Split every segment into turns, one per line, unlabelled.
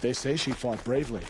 They say she fought bravely.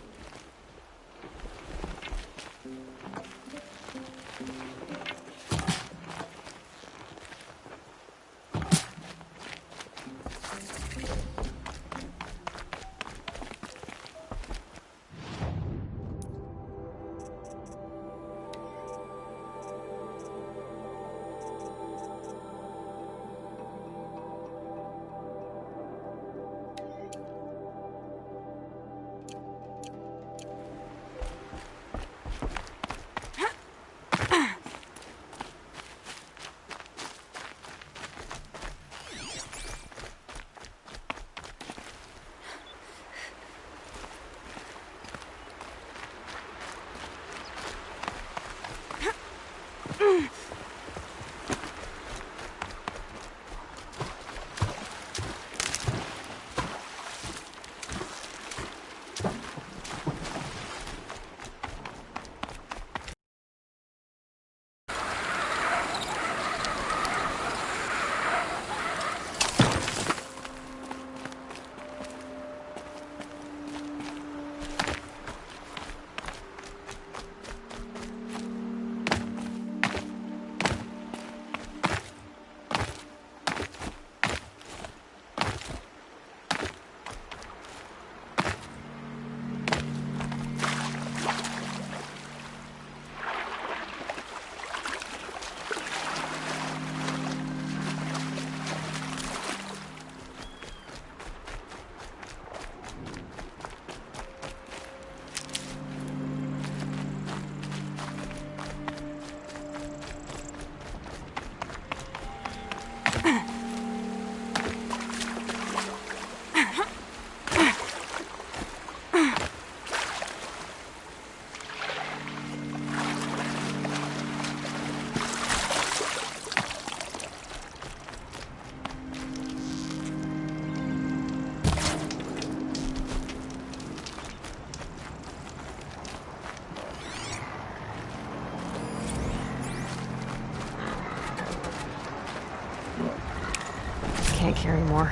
Can't carry more.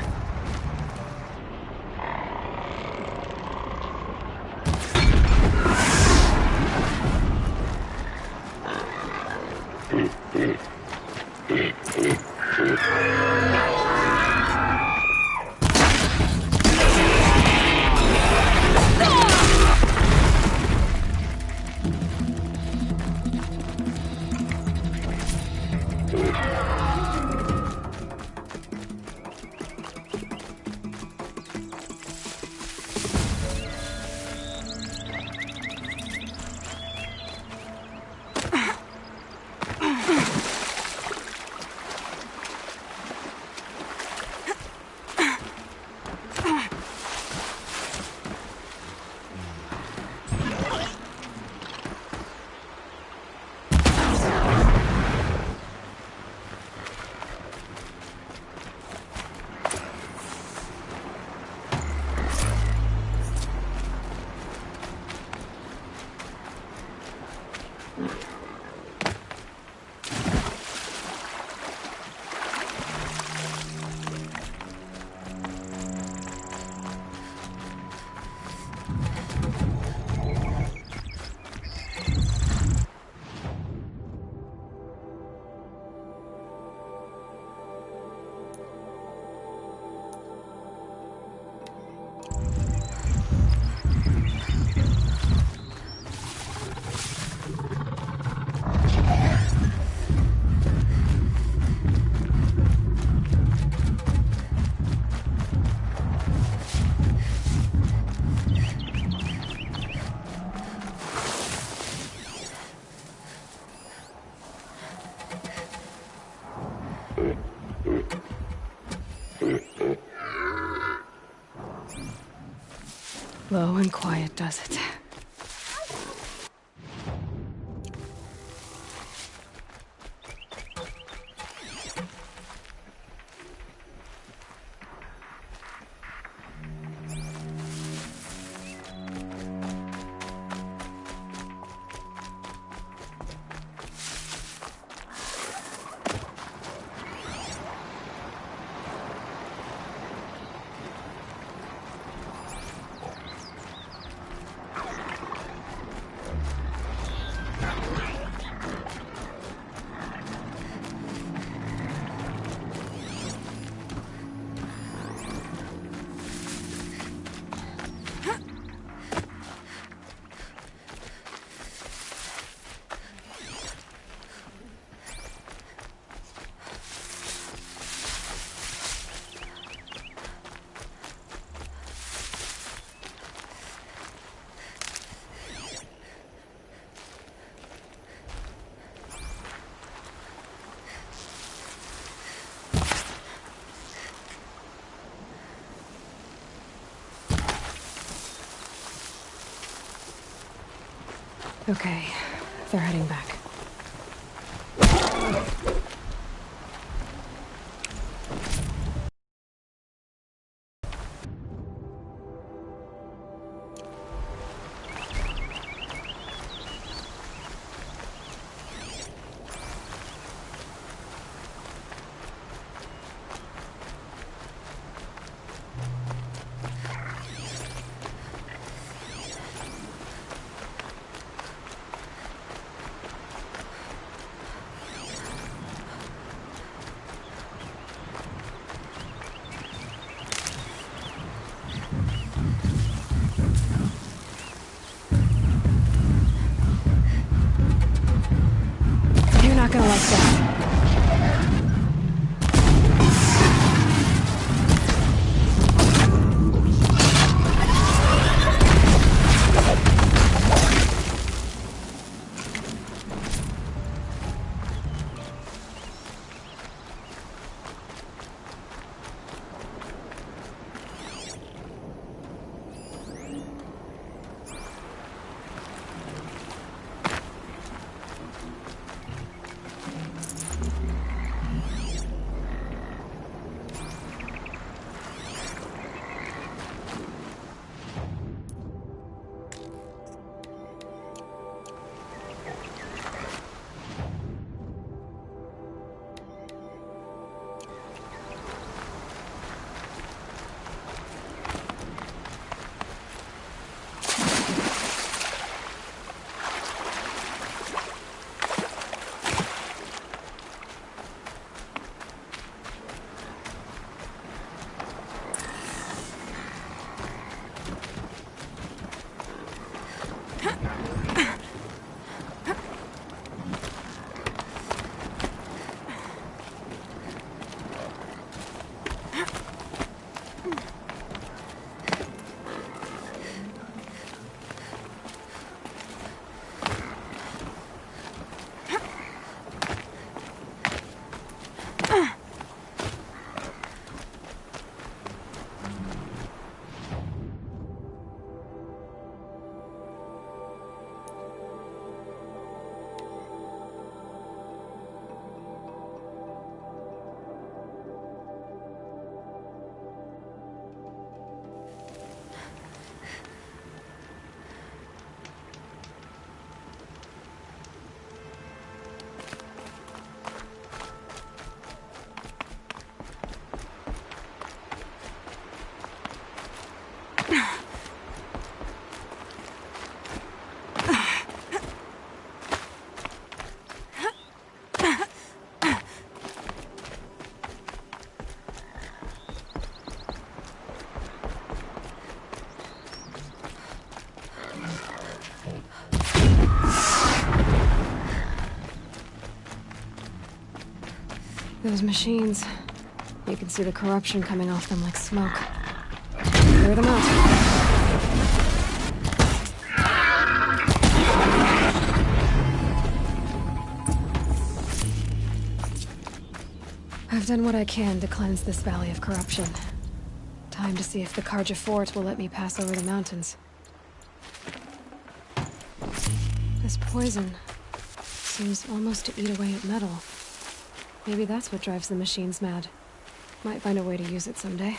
Low and quiet does it. Okay, they're heading back. You're not gonna like that. Those machines. You can see the corruption coming off them like smoke. Clear them out. I've done what I can to cleanse this valley of corruption. Time to see if the Ps4 will let me pass over the mountains. This poison seems almost to eat away at metal. Maybe that's what drives the machines mad. Might find a way to use it someday.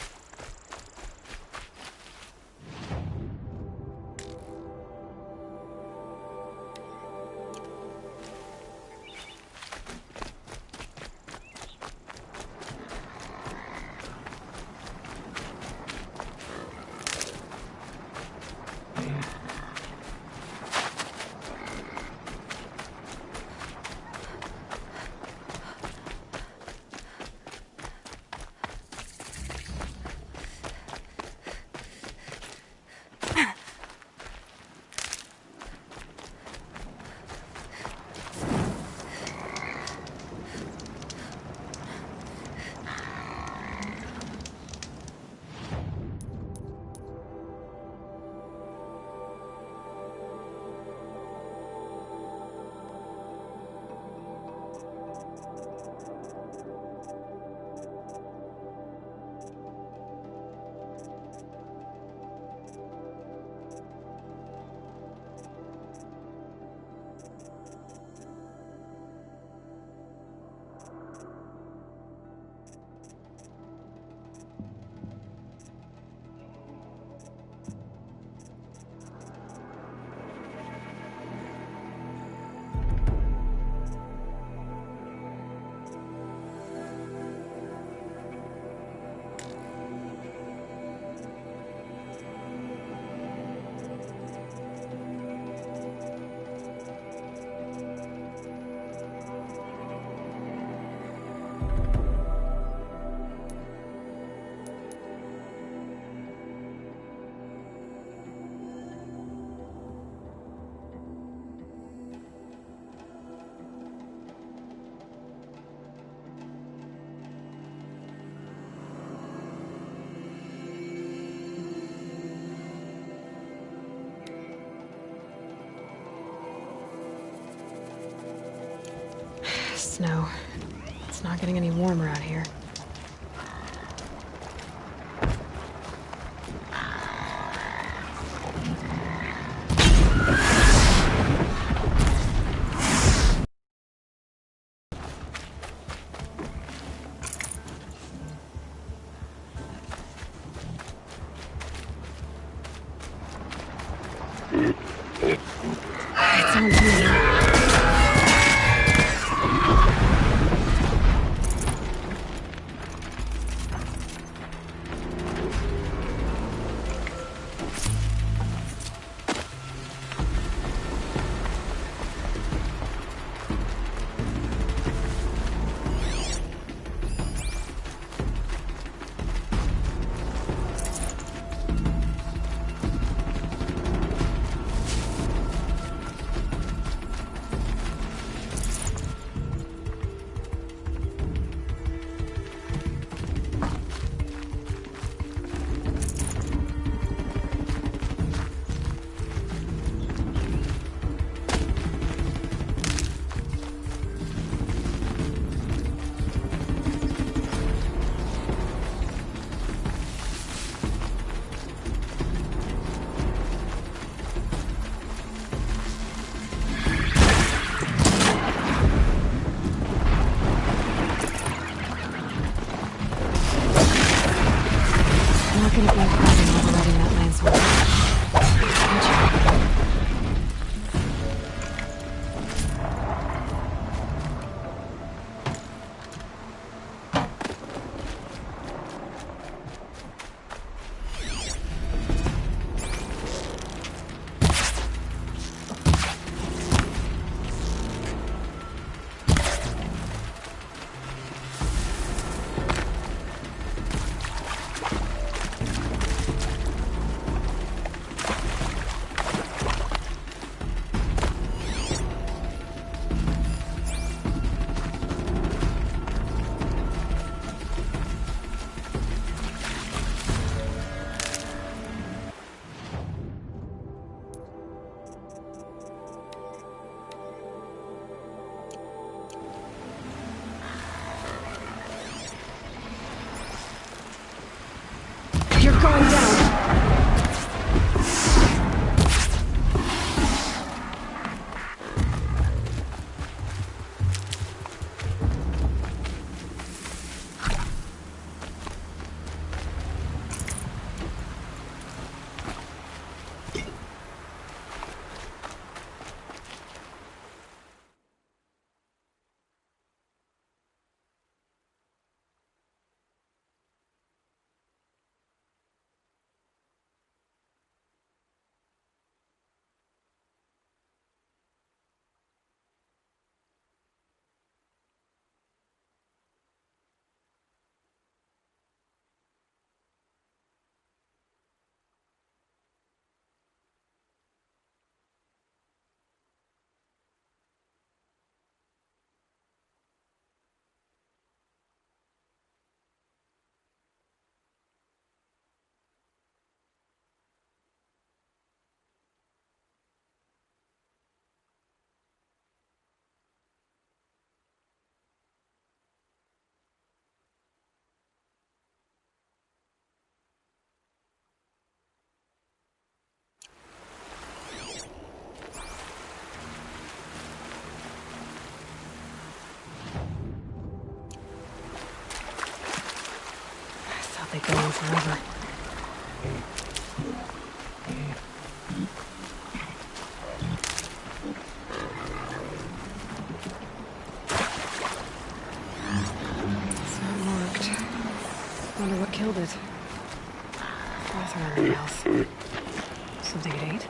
snow. It's not getting any warmer out here. It's on to me now. Not gonna be a problem overriding that landslide. Gotcha. You're going down. They go on forever. It's not marked. Wonder what killed it. Bathroom else. Something it ate?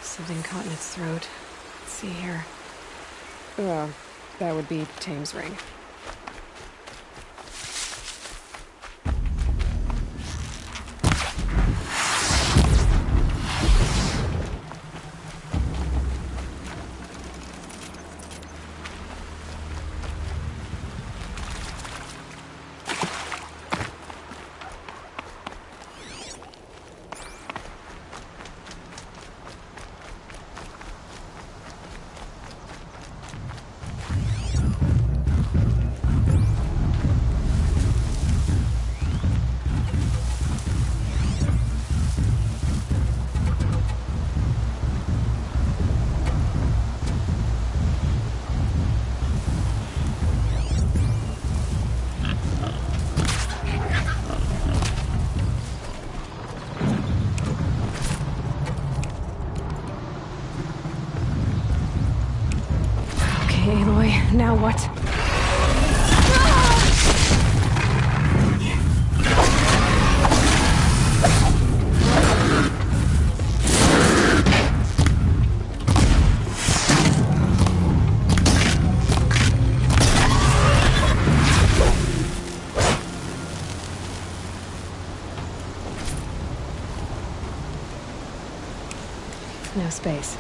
Something caught in its throat. Let's see here. That would be Tame's ring. Now what? No space.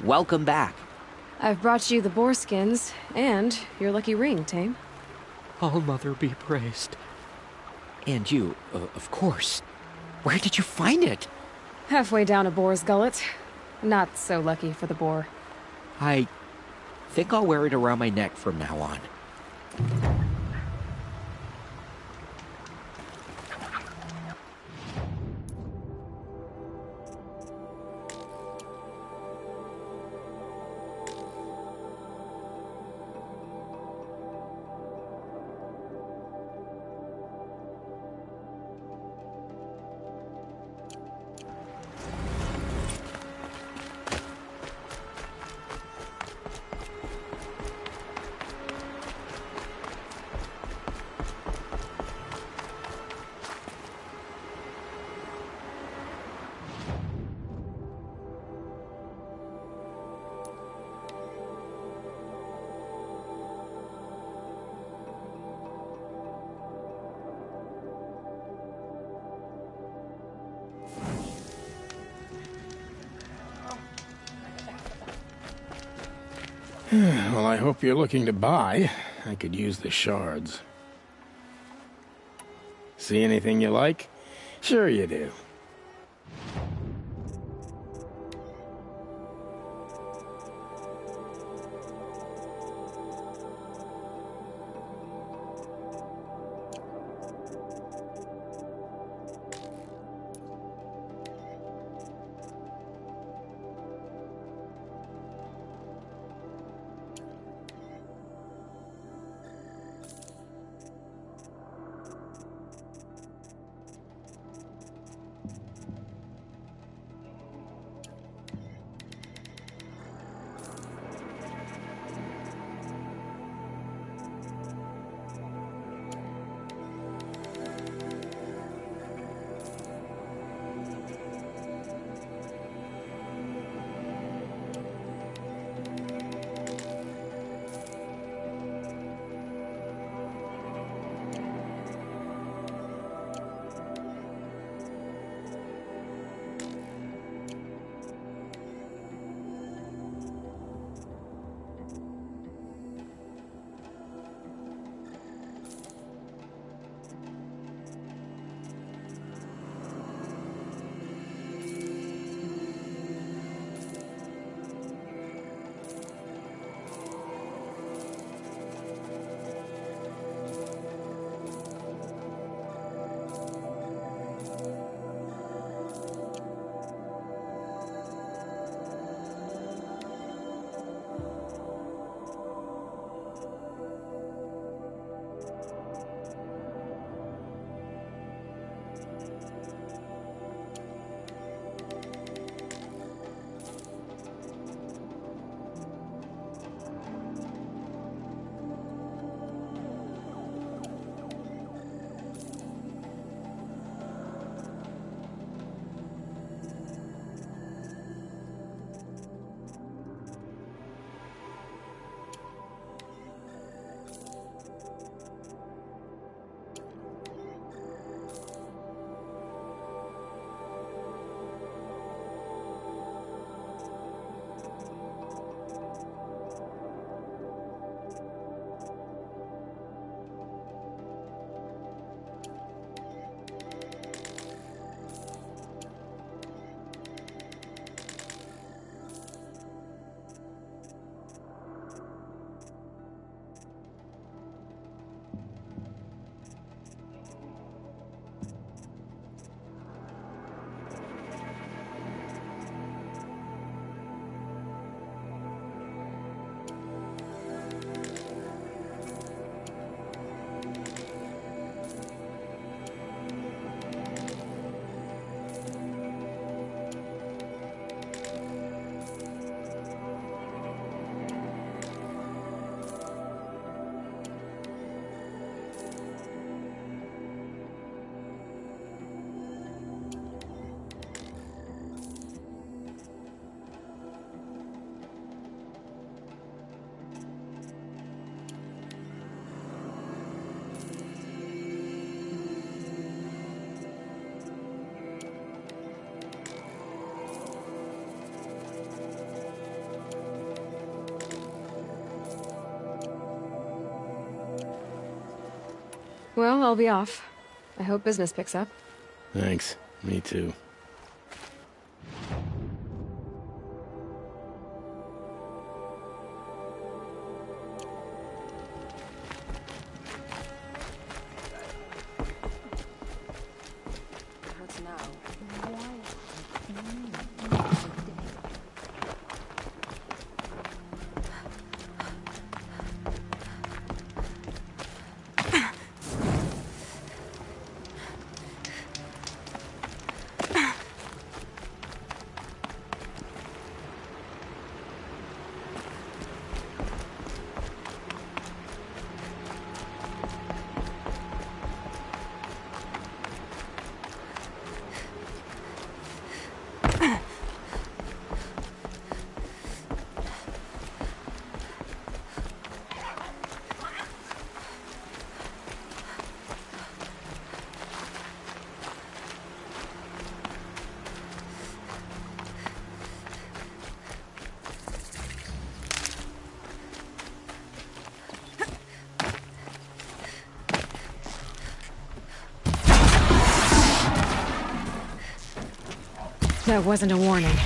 Welcome back.
I've brought you the boar skins and your lucky ring, Tame.
All Mother be praised. And you, of course. Where did you find it?
Halfway down a boar's gullet. Not so lucky for the boar.
I think I'll wear it around my neck from now on.
Well, I hope you're looking to buy. I could use the shards. See anything you like? Sure you do.
Well, I'll be off. I hope business picks up.
Thanks. Me too.
What's now?
That wasn't a warning.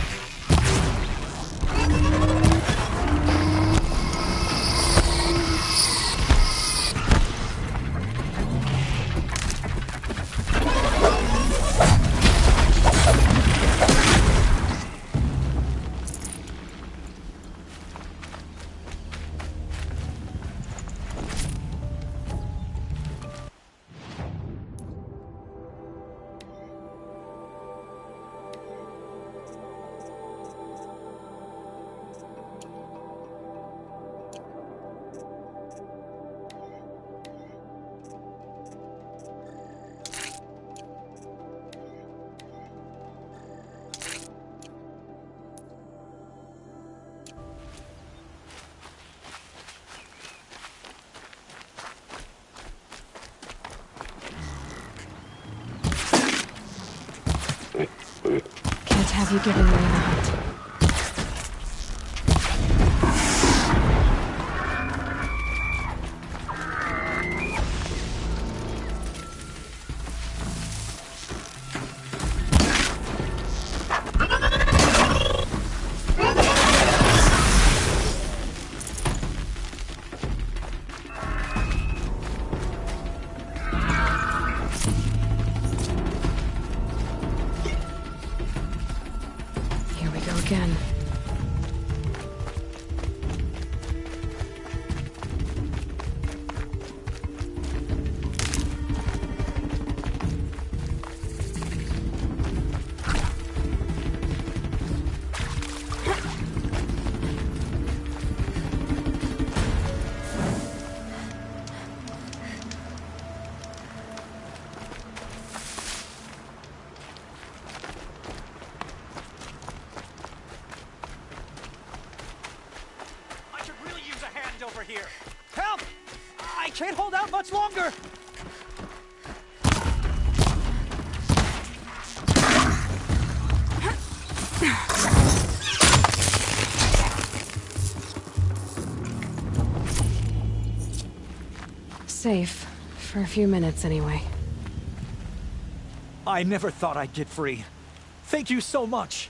Can't have you giving me a hunt. Here we go again.
I could really use a hand over here. Help! I can't hold out much longer.
Safe. For a few minutes, anyway.
I never thought I'd get free. Thank you so much.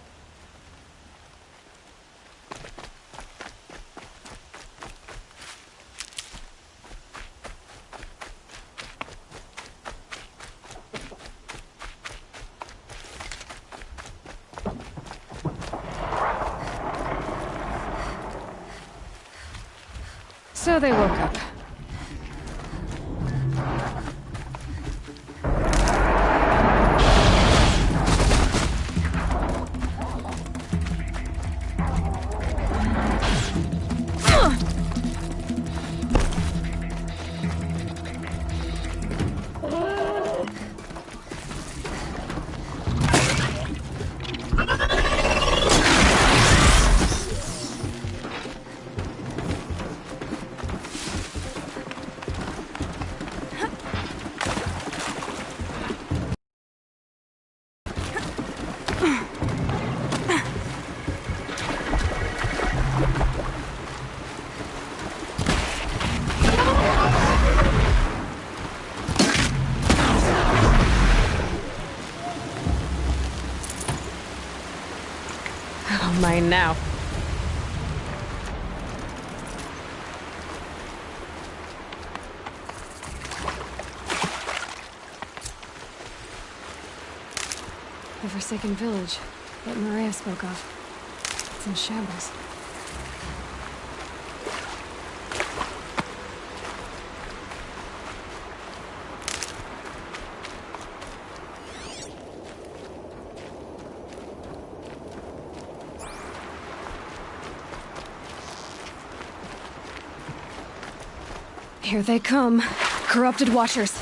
So they woke up. All mine now. The forsaken village that Maria spoke of. It's in shambles. Here they come. Corrupted Watchers.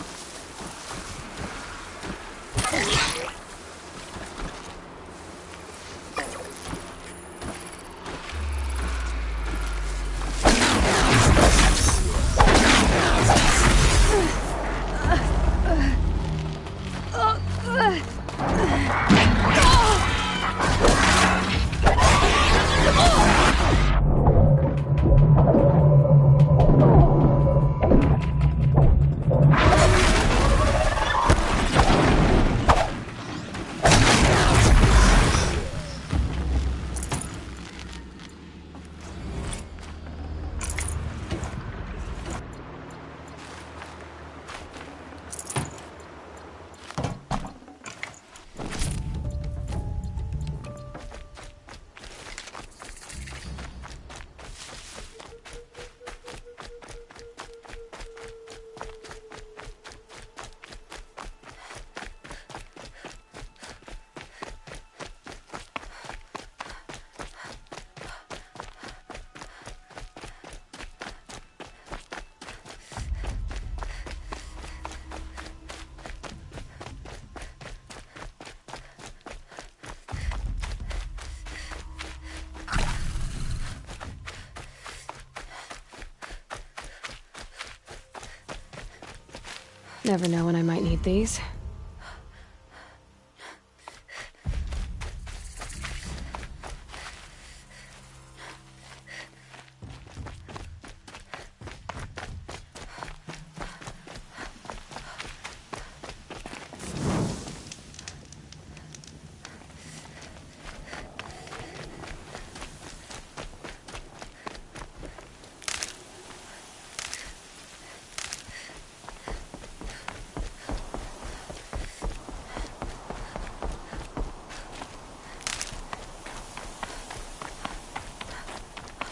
Never know when I might need these.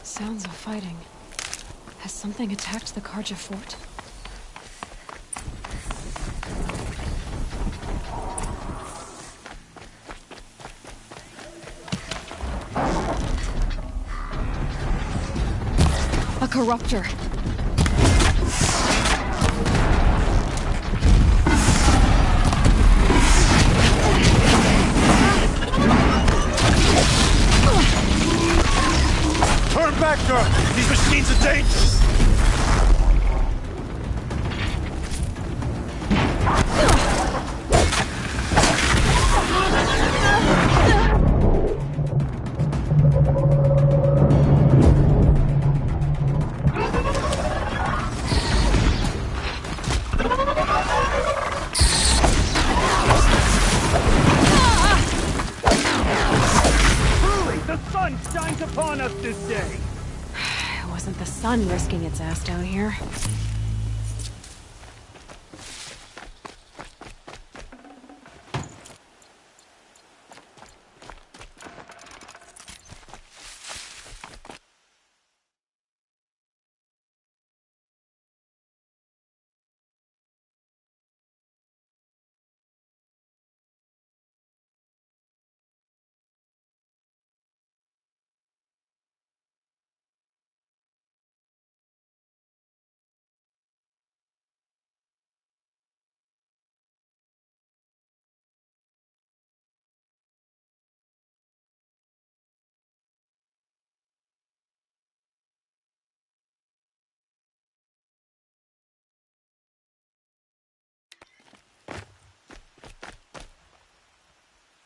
Sounds of fighting. Has something attacked the Karja fort? A corruptor.
Turn back, girl! These machines are dangerous! Truly, the sun shines upon us this day!
It wasn't the sun risking its ass down here.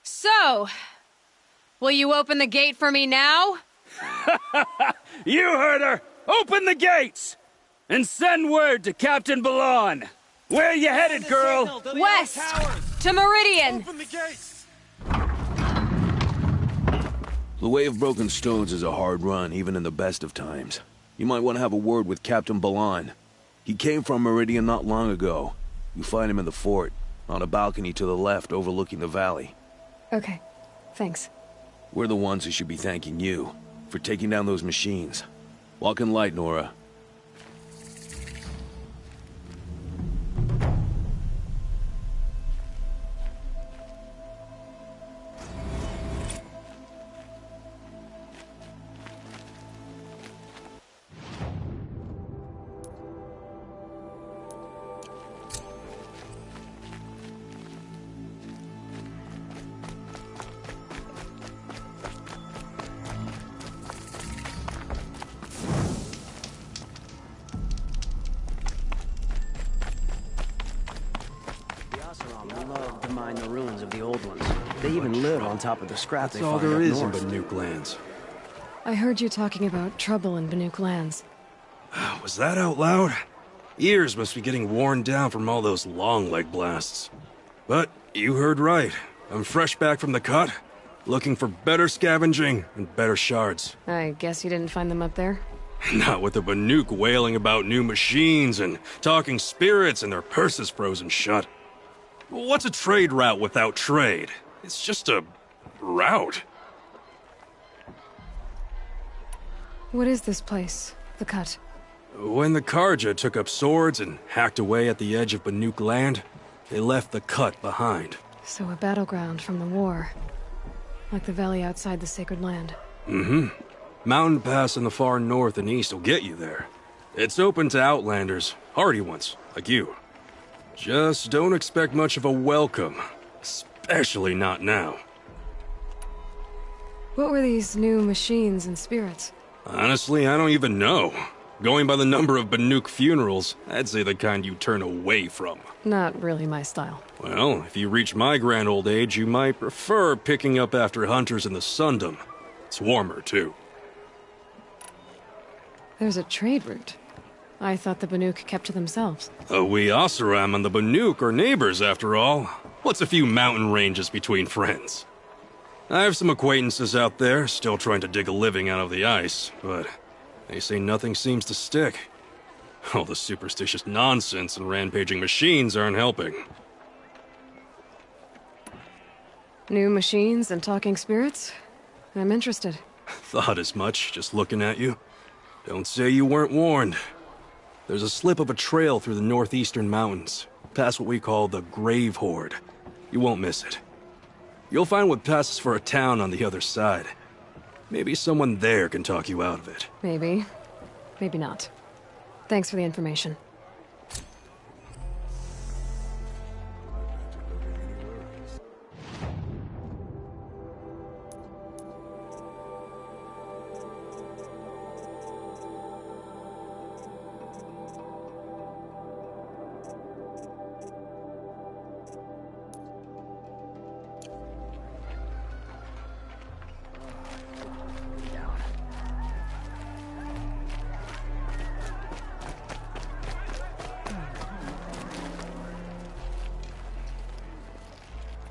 So, will you open the gate for me now?
You heard her! Open the gates! And send word to Captain Balon! Where you headed, girl?
West! To Meridian!
Open the gates!
The Way of Broken Stones is a hard run, even in the best of times. You might want to have a word with Captain Balan. He came from Meridian not long ago. You find him in the fort, on a balcony to the left overlooking the valley.
Okay, thanks.
We're the ones who should be thanking you for taking down those machines. Walk in light, Nora.
Love to mine the ruins of the old ones. They even live on top of the scrap they
That's all
find
there
up
is in
north.
Banuk lands.
I heard you talking about trouble in Banuk lands.
Was that out loud? Ears must be getting worn down from all those long leg blasts. But you heard right. I'm fresh back from the cut, looking for better scavenging and better shards.
I guess you didn't find them up there?
Not with the Banuk wailing about new machines and talking spirits and their purses frozen shut. What's a trade route without trade? It's just a route.
What is this place? The Cut?
When the Karja took up swords and hacked away at the edge of Banuk land, they left the Cut behind.
So a battleground from the war. Like the valley outside the Sacred Land.
Mm-hmm. Mountain Pass in the far north and east will get you there. It's open to outlanders, hardy ones, like you. Just don't expect much of a welcome, especially not now.
What were these new machines and spirits?
Honestly, I don't even know. Going by the number of Banuk funerals, I'd say the kind you turn away from.
Not really my style.
Well, if you reach my grand old age, you might prefer picking up after hunters in the Sundom. It's warmer, too.
There's a trade route. I thought the Banuk kept to themselves.
We Oseram and the Banuk are neighbors, after all. What's a few mountain ranges between friends? I have some acquaintances out there, still trying to dig a living out of the ice, but they say nothing seems to stick. All the superstitious nonsense and rampaging machines aren't helping.
New machines and talking spirits? I'm interested.
Thought as much, just looking at you. Don't say you weren't warned. There's a slip of a trail through the northeastern mountains, past what we call the Grave Horde. You won't miss it. You'll find what passes for a town on the other side. Maybe someone there can talk you out of it.
Maybe. Maybe not. Thanks for the information.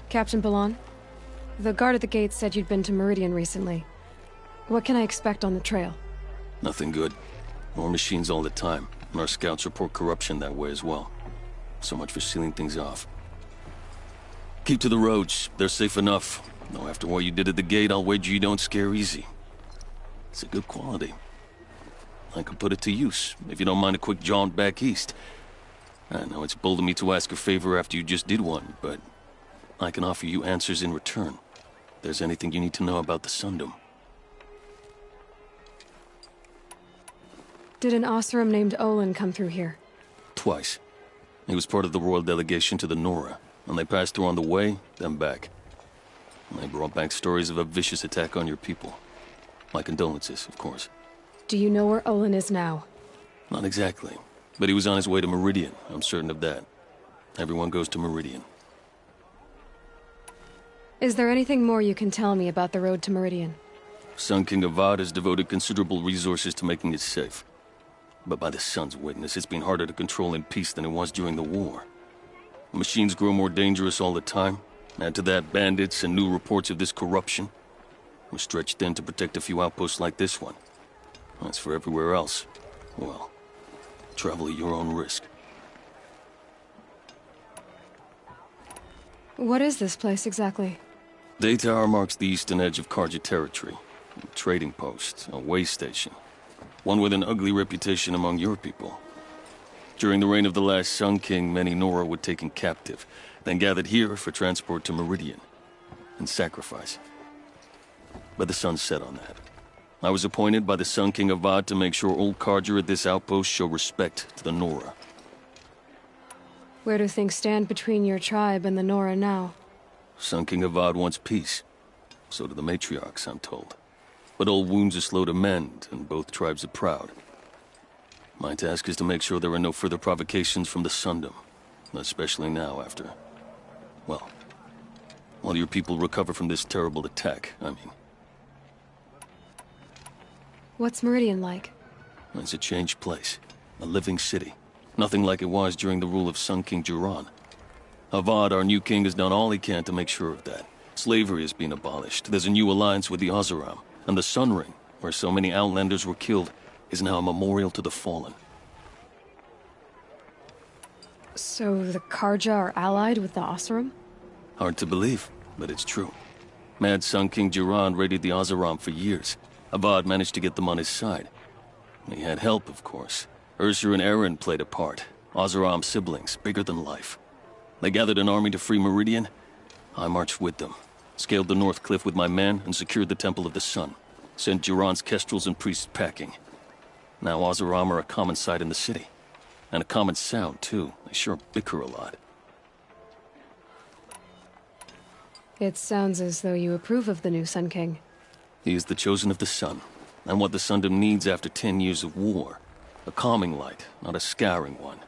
Captain Balan, the guard at the gate said you'd been to Meridian recently. What can I expect on the trail?
Nothing good. More machines all the time, and our scouts report corruption that way as well. So much for sealing things off. Keep to the roads. They're safe enough. Though after what you did at the gate, I'll wager you don't scare easy. It's a good quality. I could put it to use, if you don't mind a quick jaunt back east. I know it's bold of me to ask a favor after you just did one, but I can offer you answers in return. If there's anything you need to know about the Sundom.
Did an Oseram named Olin come through here?
Twice. He was part of the royal delegation to the Nora, and they passed through on the way, then back. And they brought back stories of a vicious attack on your people. My condolences, of course.
Do you know where Olin is now?
Not exactly, but he was on his way to Meridian, I'm certain of that. Everyone goes to Meridian.
Is there anything more you can tell me about the road to Meridian?
Sun King Avad has devoted considerable resources to making it safe. But by the Sun's witness, it's been harder to control in peace than it was during the war. Machines grow more dangerous all the time. Add to that bandits and new reports of this corruption. We're stretched thin to protect a few outposts like this one. As for everywhere else, well, travel at your own risk.
What is this place exactly?
Day Tower marks the eastern edge of Karja territory. A trading post, a way station. One with an ugly reputation among your people. During the reign of the last Sun King, many Nora were taken captive, then gathered here for transport to Meridian, and sacrifice. But the sun set on that. I was appointed by the Sun King Avad to make sure old Karja at this outpost show respect to the Nora.
Where do things stand between your tribe and the Nora now?
Sun King Avad wants peace. So do the matriarchs, I'm told. But old wounds are slow to mend, and both tribes are proud. My task is to make sure there are no further provocations from the Sundom. Especially now after... well, while your people recover from this terrible attack, I mean.
What's Meridian like?
It's a changed place. A living city. Nothing like it was during the rule of Sun King Juran. Avad, our new king, has done all he can to make sure of that. Slavery has been abolished. There's a new alliance with the Oseram. And the Sun Ring, where so many Outlanders were killed, is now a memorial to the fallen.
So the Karja are allied with the Oseram?
Hard to believe, but it's true. Mad Sun King Juran raided the Oseram for years. Avad managed to get them on his side. He had help, of course. Ursur and Eren played a part. Oseram siblings, bigger than life. They gathered an army to free Meridian. I marched with them. Scaled the North Cliff with my men and secured the Temple of the Sun. Sent Juran's kestrels and priests packing. Now Oseram are a common sight in the city. And a common sound, too. They sure bicker a lot.
It sounds as though you approve of the new Sun King.
He is the chosen of the Sun, and what the Sundom needs after 10 years of war. A calming light, not a scouring one.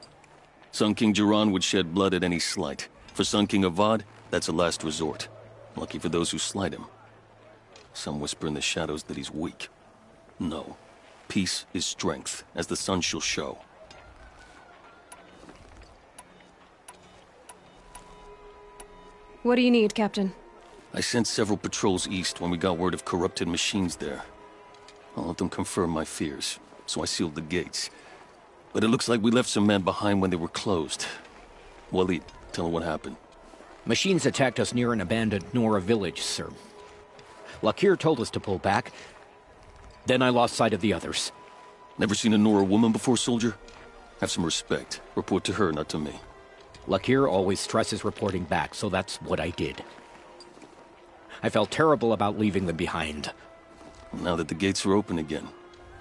Sun King Juran would shed blood at any slight. For Sun King Avad, that's a last resort. Lucky for those who slight him. Some whisper in the shadows that he's weak. No. Peace is strength, as the sun shall show.
What do you need, Captain?
I sent several patrols east when we got word of corrupted machines there. I'll let them confirm my fears, so I sealed the gates. But it looks like we left some men behind when they were closed. Waleed, tell her what happened.
Machines attacked us near an abandoned Nora village, sir. Lakir told us to pull back. Then I lost sight of the others.
Never seen a Nora woman before, soldier? Have some respect. Report to her, not to me.
Lakir always stresses reporting back, so that's what I did. I felt terrible about leaving them behind.
Now that the gates are open again,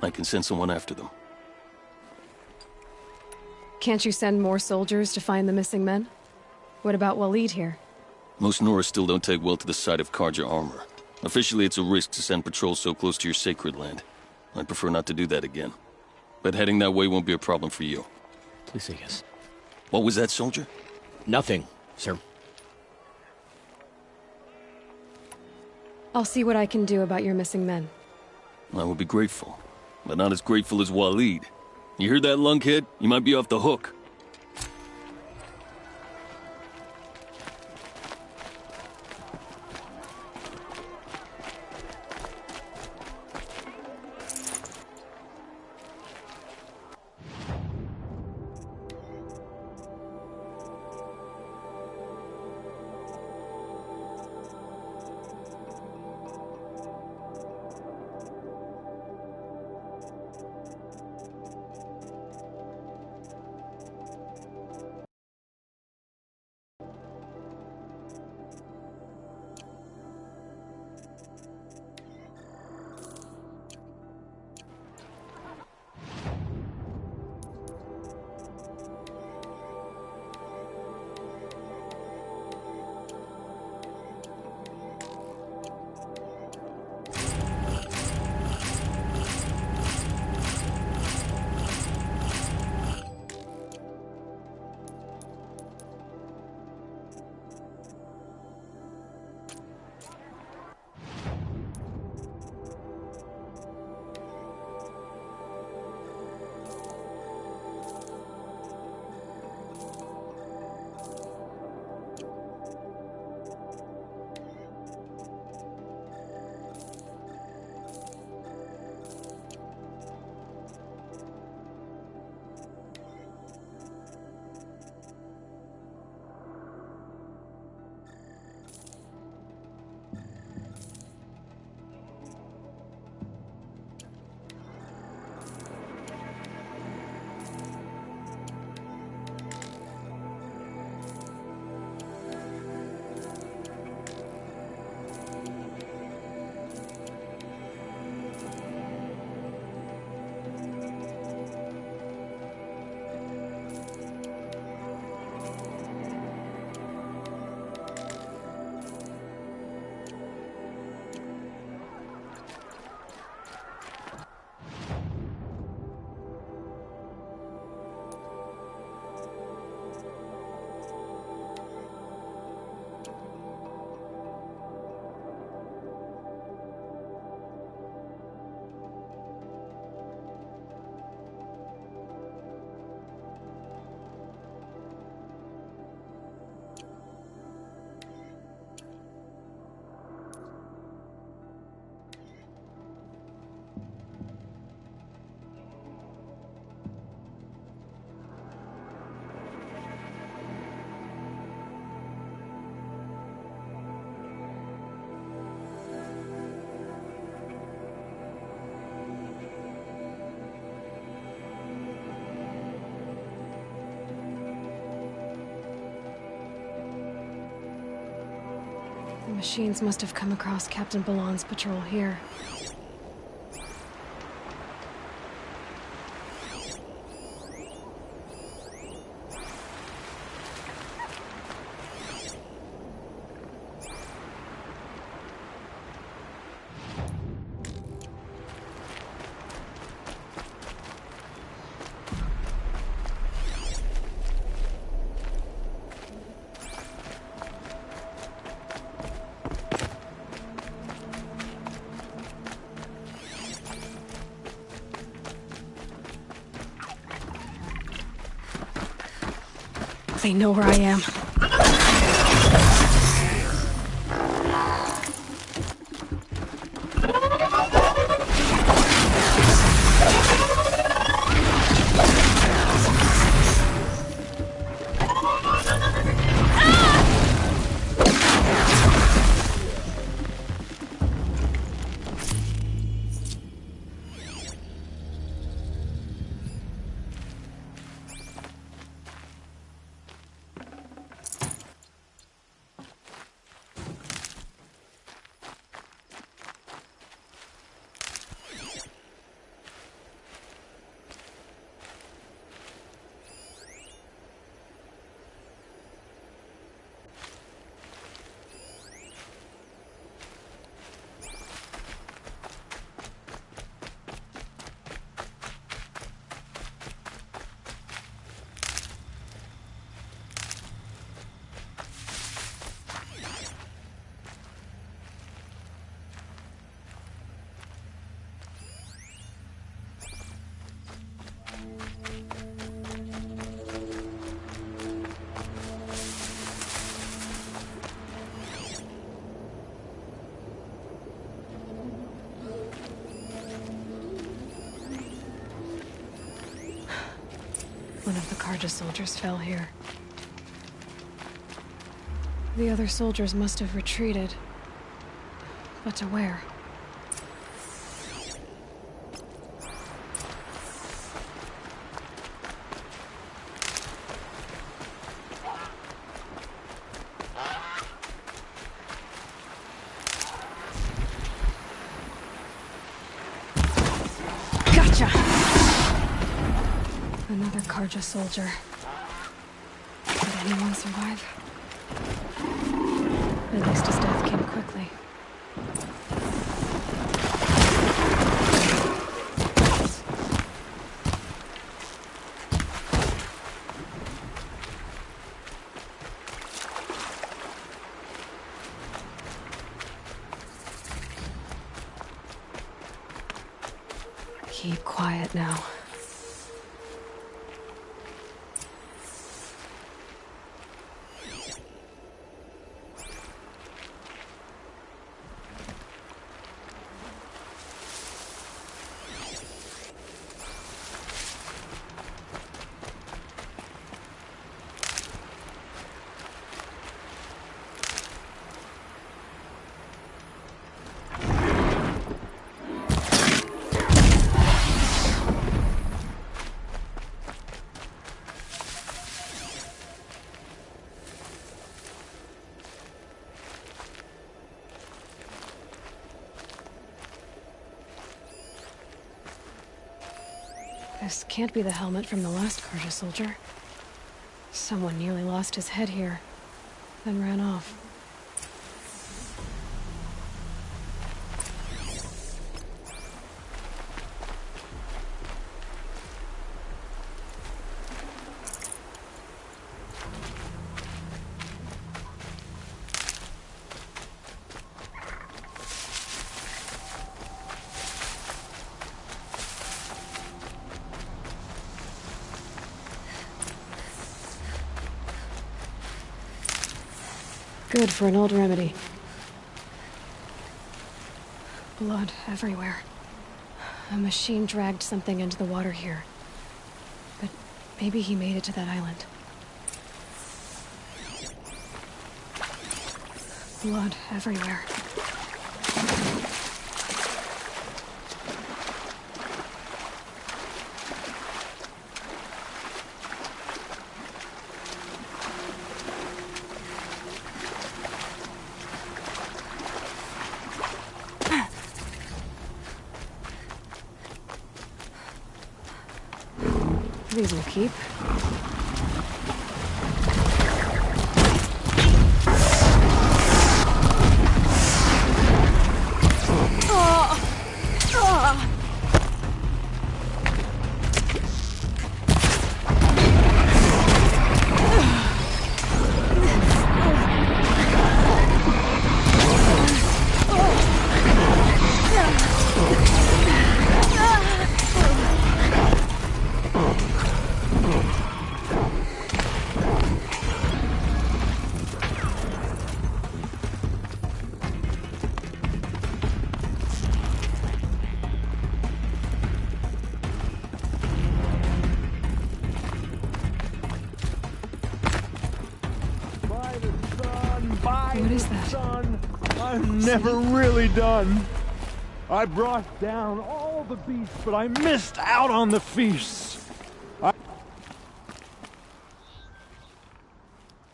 I can send someone after them.
Can't you send more soldiers to find the missing men? What about Waleed here?
Most Nora still don't take well to the sight of Karja armor. Officially, it's a risk to send patrols so close to your sacred land. I'd prefer not to do that again. But heading that way won't be a problem for you.
Please say yes.
What was that, soldier?
Nothing, sir.
I'll see what I can do about your missing men.
I would be grateful, but not as grateful as Waleed. You heard that, lunkhead? You might be off the hook.
Machines must have come across Captain Ballon's patrol here. They know where I am. One of the Carja soldiers fell here. The other soldiers must have retreated. But to where? Gotcha! Another Carja soldier. Did anyone survive? At least his death came quickly. Keep quiet now. This can't be the helmet from the last Carja soldier. Someone nearly lost his head here, then ran off. Good for an old remedy. Blood everywhere. A machine dragged something into the water here. But maybe he made it to that island. Blood everywhere. these will keep. What is that?
Son, I'm never really done. I brought down all the beasts, but I missed out on the feasts.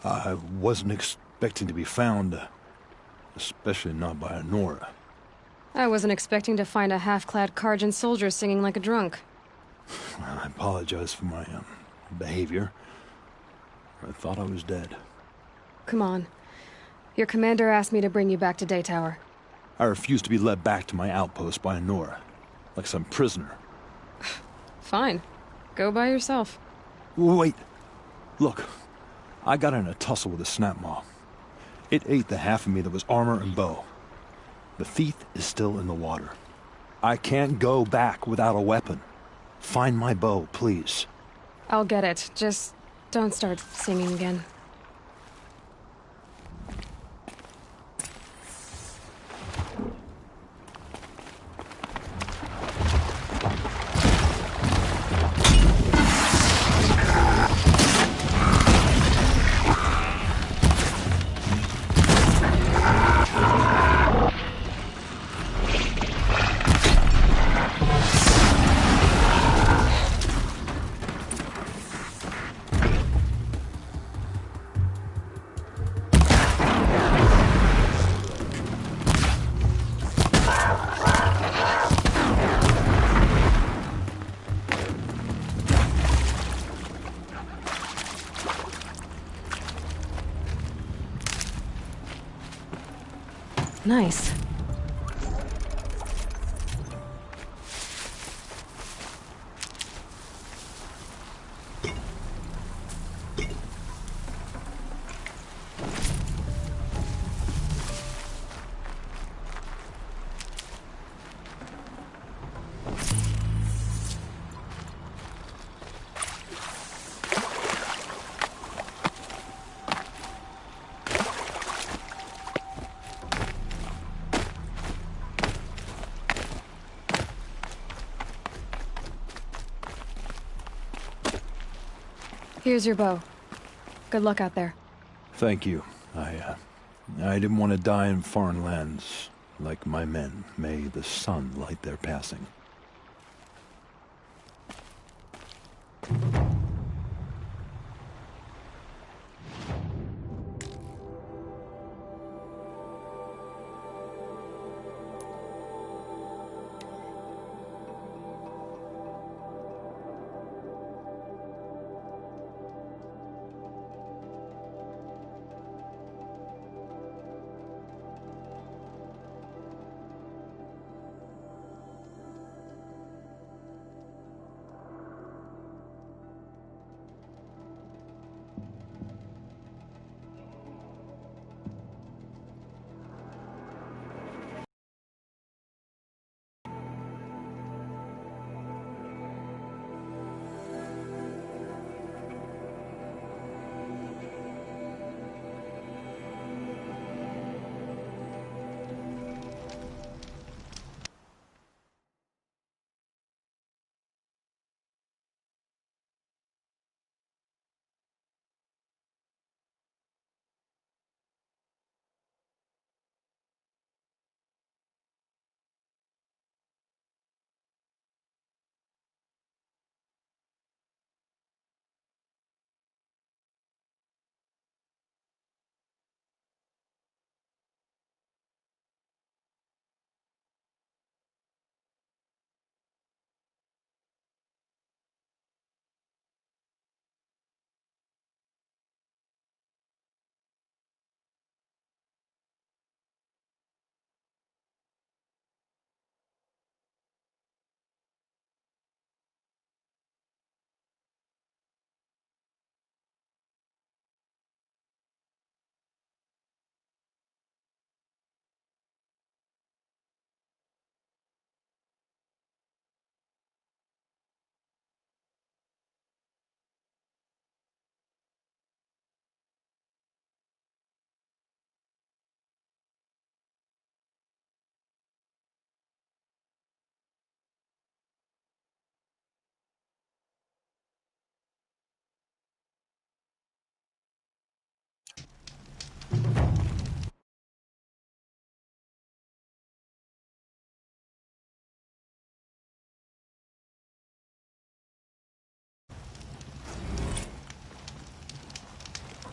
I wasn't expecting to be found, especially not by Nora.
I wasn't expecting to find a half-clad Karjan soldier singing like a drunk.
I apologize for my behavior. I thought I was dead.
Come on. Your commander asked me to bring you back to Daytower.
I refused to be led back to my outpost by Nora, like some prisoner.
Fine. Go by yourself.
Wait. Look, I got in a tussle with a snap maw. It ate the half of me that was armor and bow. The thief is still in the water. I can't go back without a weapon. Find my bow, please.
I'll get it. Just don't start singing again. Nice. Here's your bow. Good luck out there.
Thank you. I didn't want to die in foreign lands, like my men. May the sun light their passing.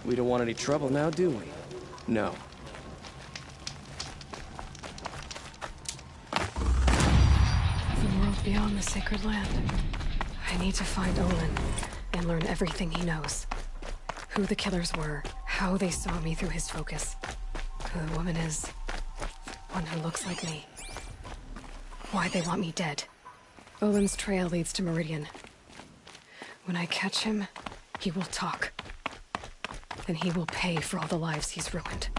We don't want any trouble now, do we? No.
The world beyond the sacred land. I need to find Olin and learn everything he knows. Who the killers were, how they saw me through his focus, who the woman is, one who looks like me, why they want me dead. Olin's trail leads to Meridian. When I catch him, he will talk. Then he will pay for all the lives he's ruined.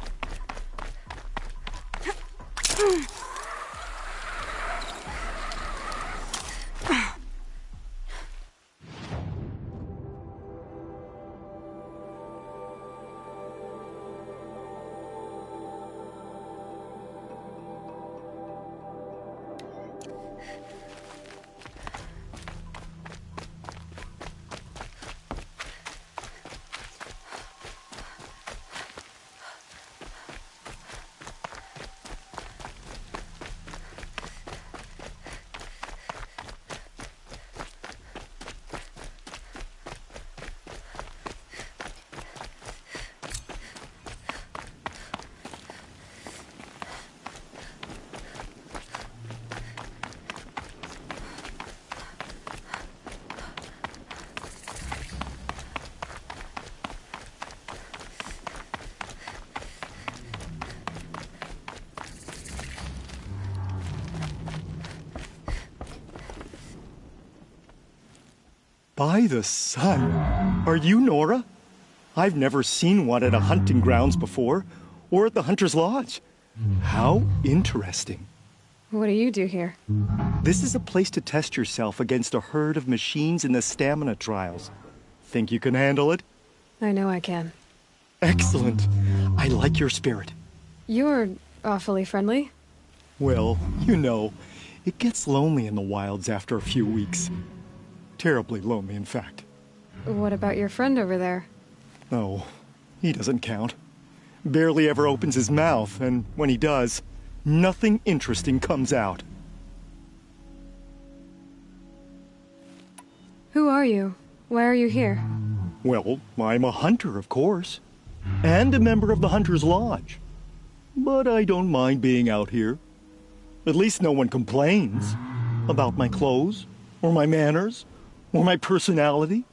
By the sun! Are you Nora? I've never seen one at a hunting grounds before, or at the Hunter's Lodge. How interesting.
What do you do here?
This is a place to test yourself against a herd of machines in the stamina trials. Think you can handle it?
I know I can.
Excellent. I like your spirit.
You're awfully friendly.
Well, you know, it gets lonely in the wilds after a few weeks. Terribly lonely, in fact.
What about your friend over there?
Oh, he doesn't count. Barely ever opens his mouth, and when he does, nothing interesting comes out.
Who are you? Why are you here?
Well, I'm a hunter, of course. And a member of the Hunter's Lodge. But I don't mind being out here. At least no one complains about my clothes, or my manners, or my personality.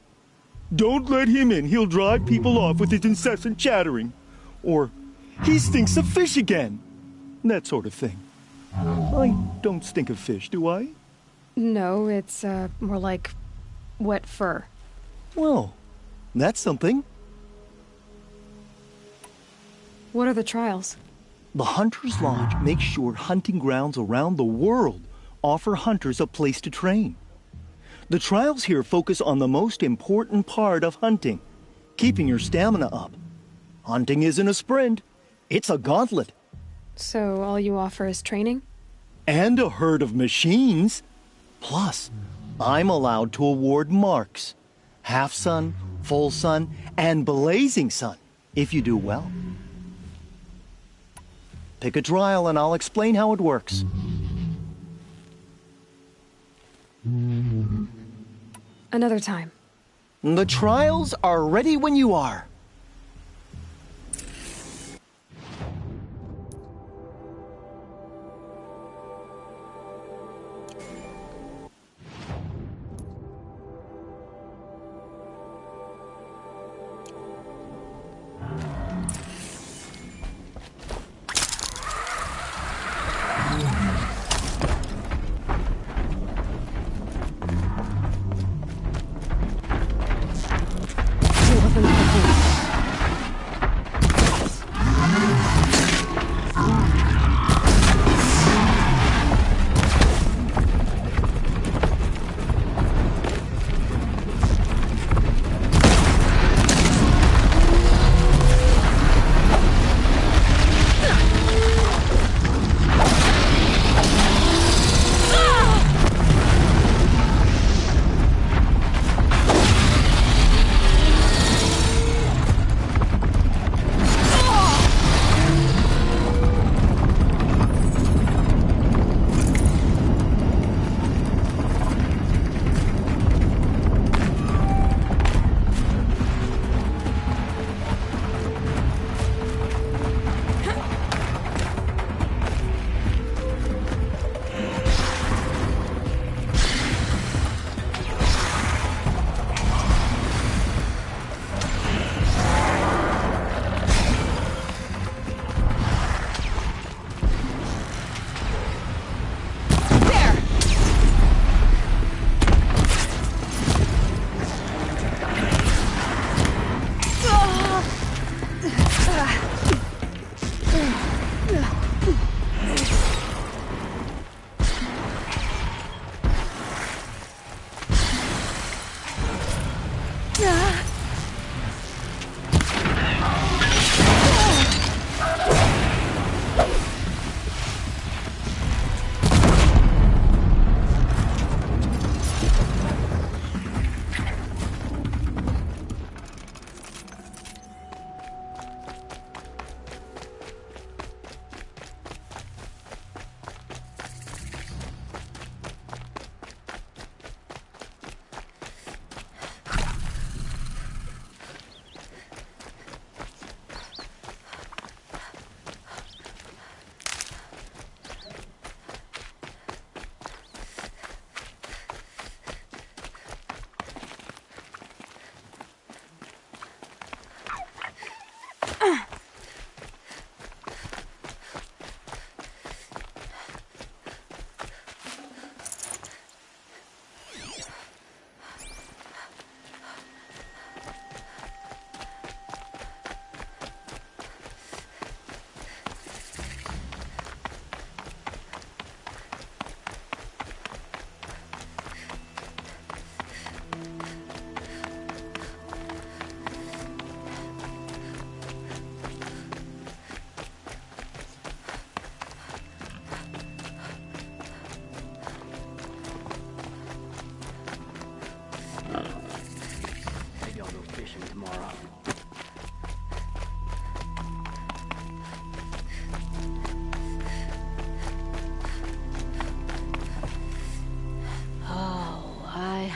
Don't let him in, he'll drive people off with his incessant chattering. Or, he stinks of fish again. That sort of thing. I don't stink of fish, do I?
No, it's more like wet fur.
Well, that's something.
What are the trials?
The Hunter's Lodge makes sure hunting grounds around the world offer hunters a place to train. The trials here focus on the most important part of hunting, keeping your stamina up. Hunting isn't a sprint, it's a gauntlet.
So all you offer is training?
And a herd of machines. Plus, I'm allowed to award marks. Half sun, full sun, and blazing sun, if you do well. Pick a trial and I'll explain how it works.
Another time.
The trials are ready when you are.
Weapons complete.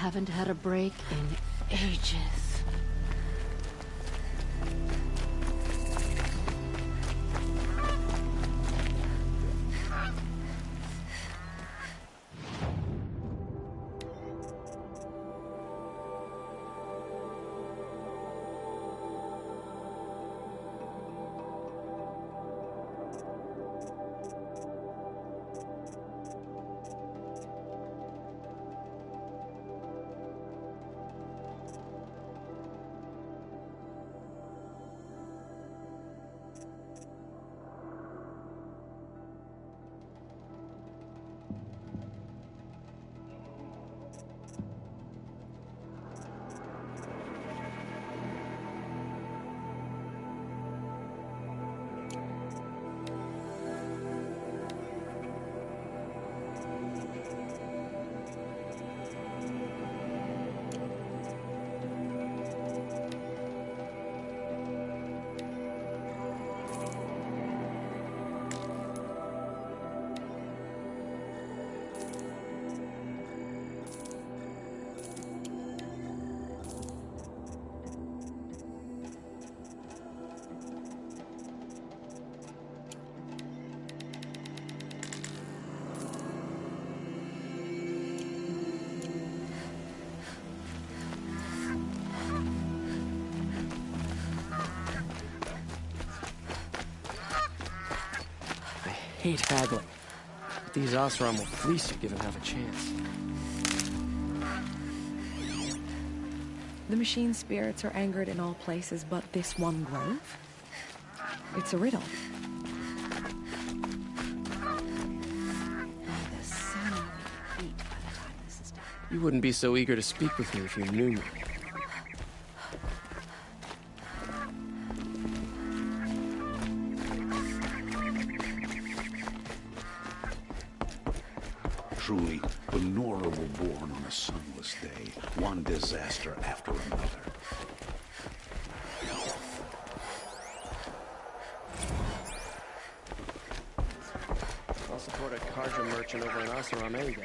haven't had a break in ages.
I hate haggling. But these Oseram will fleece you given half a chance.
The machine spirits are angered in all places but this one grove? It's a riddle. The sun will be beat by the time this is done.
You wouldn't be so eager to speak with me if you knew me.
Truly, the Nora were born on a sunless day, one disaster after another.
I'll support a Karja merchant over an Oseram any day.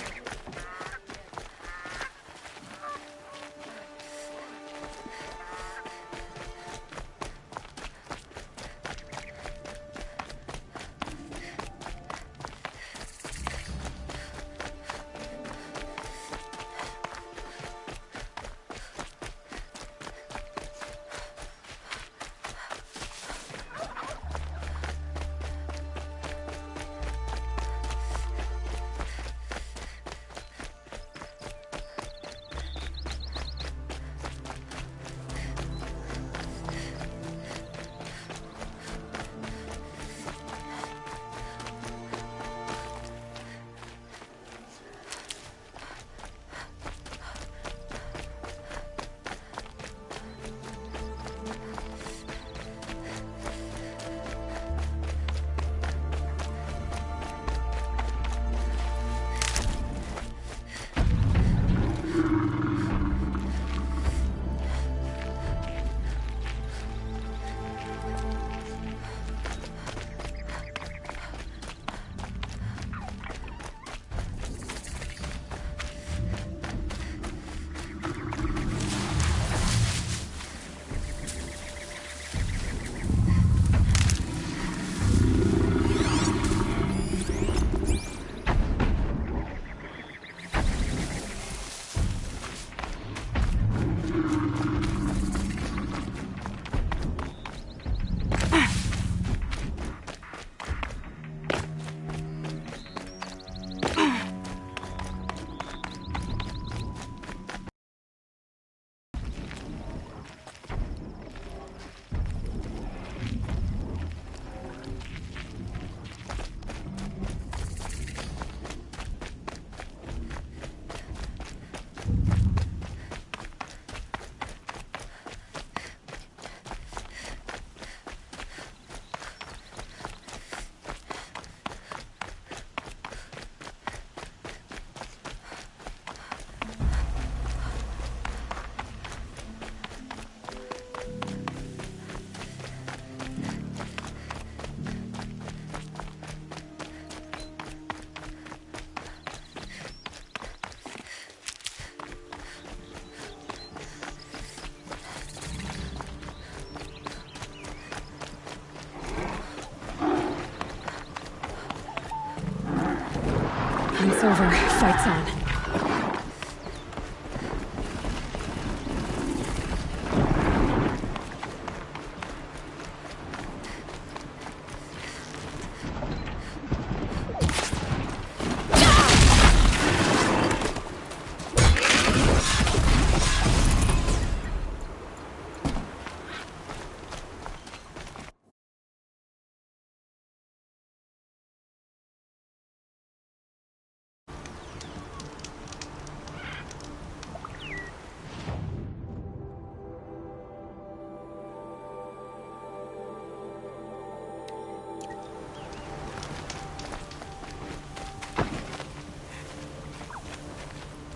Hunt's over. Fight's on.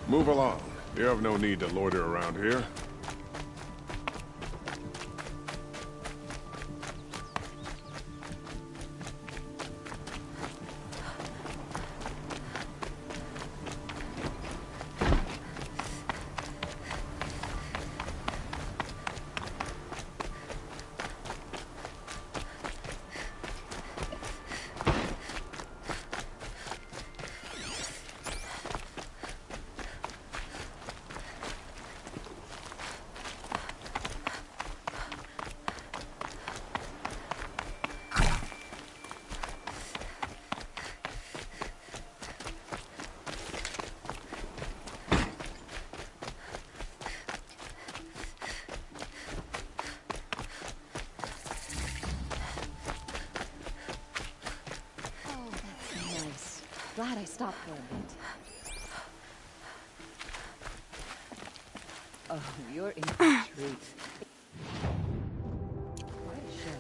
Move along. You have no need to loiter around here.
Glad I stopped for a bit. Oh, you're in for a treat. Quite a show.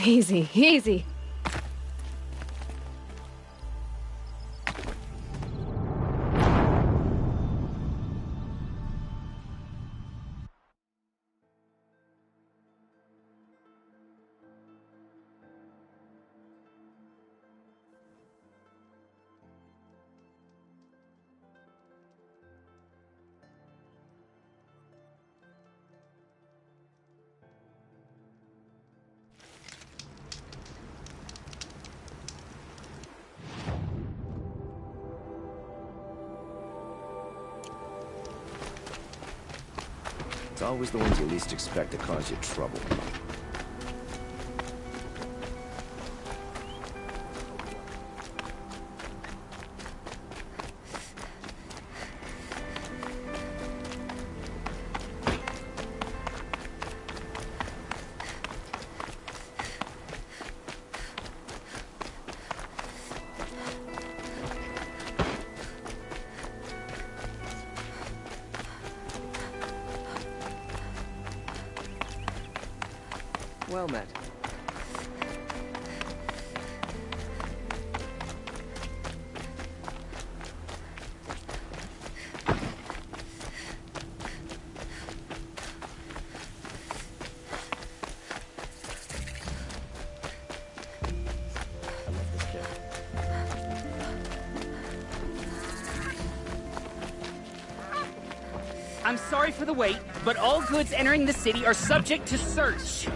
Easy, easy.
It's always the ones you least expect to cause you trouble.
Well met.
I'm sorry for the wait, but all goods entering the city are subject to search.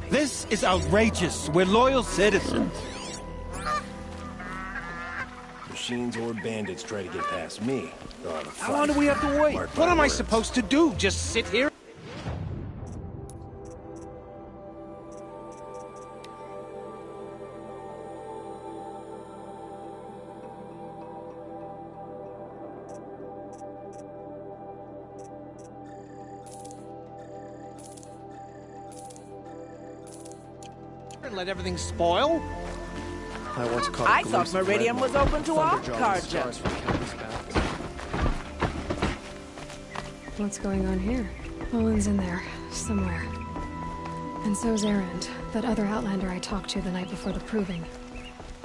This is outrageous. We're loyal citizens.
Machines or bandits try to get past me.
How long do we have to wait? What am I supposed to do? Just sit here? And let everything spoil?
I thought Meridian was open to all carja.
What's going on here? Olin's in there, somewhere. And so's Erend, that other Outlander I talked to the night before the proving.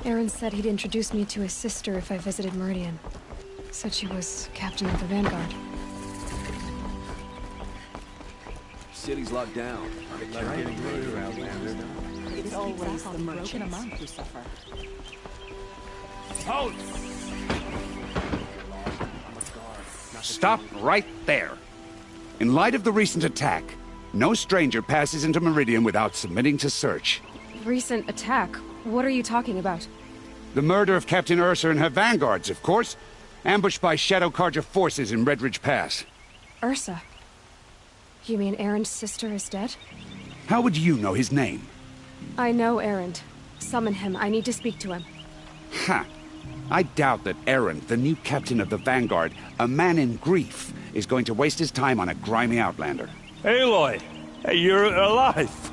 Erend said he'd introduce me to his sister if I visited Meridian. Said she was captain of the Vanguard.
City's locked down.
It's always the merchants who suffer.
Halt! Stop right there. In light of the recent attack, no stranger passes into Meridian without submitting to search.
Recent attack? What are you talking about?
The murder of Captain Ursa and her vanguards, of course. Ambushed by Shadow Carja forces in Redridge Pass.
Ursa? You mean Erend's sister is dead?
How would you know his name?
I know Erend. Summon him. I need to speak to him.
Ha! I doubt that Erend, the new captain of the Vanguard, a man in grief, is going to waste his time on a grimy outlander.
Aloy! Hey, you're alive!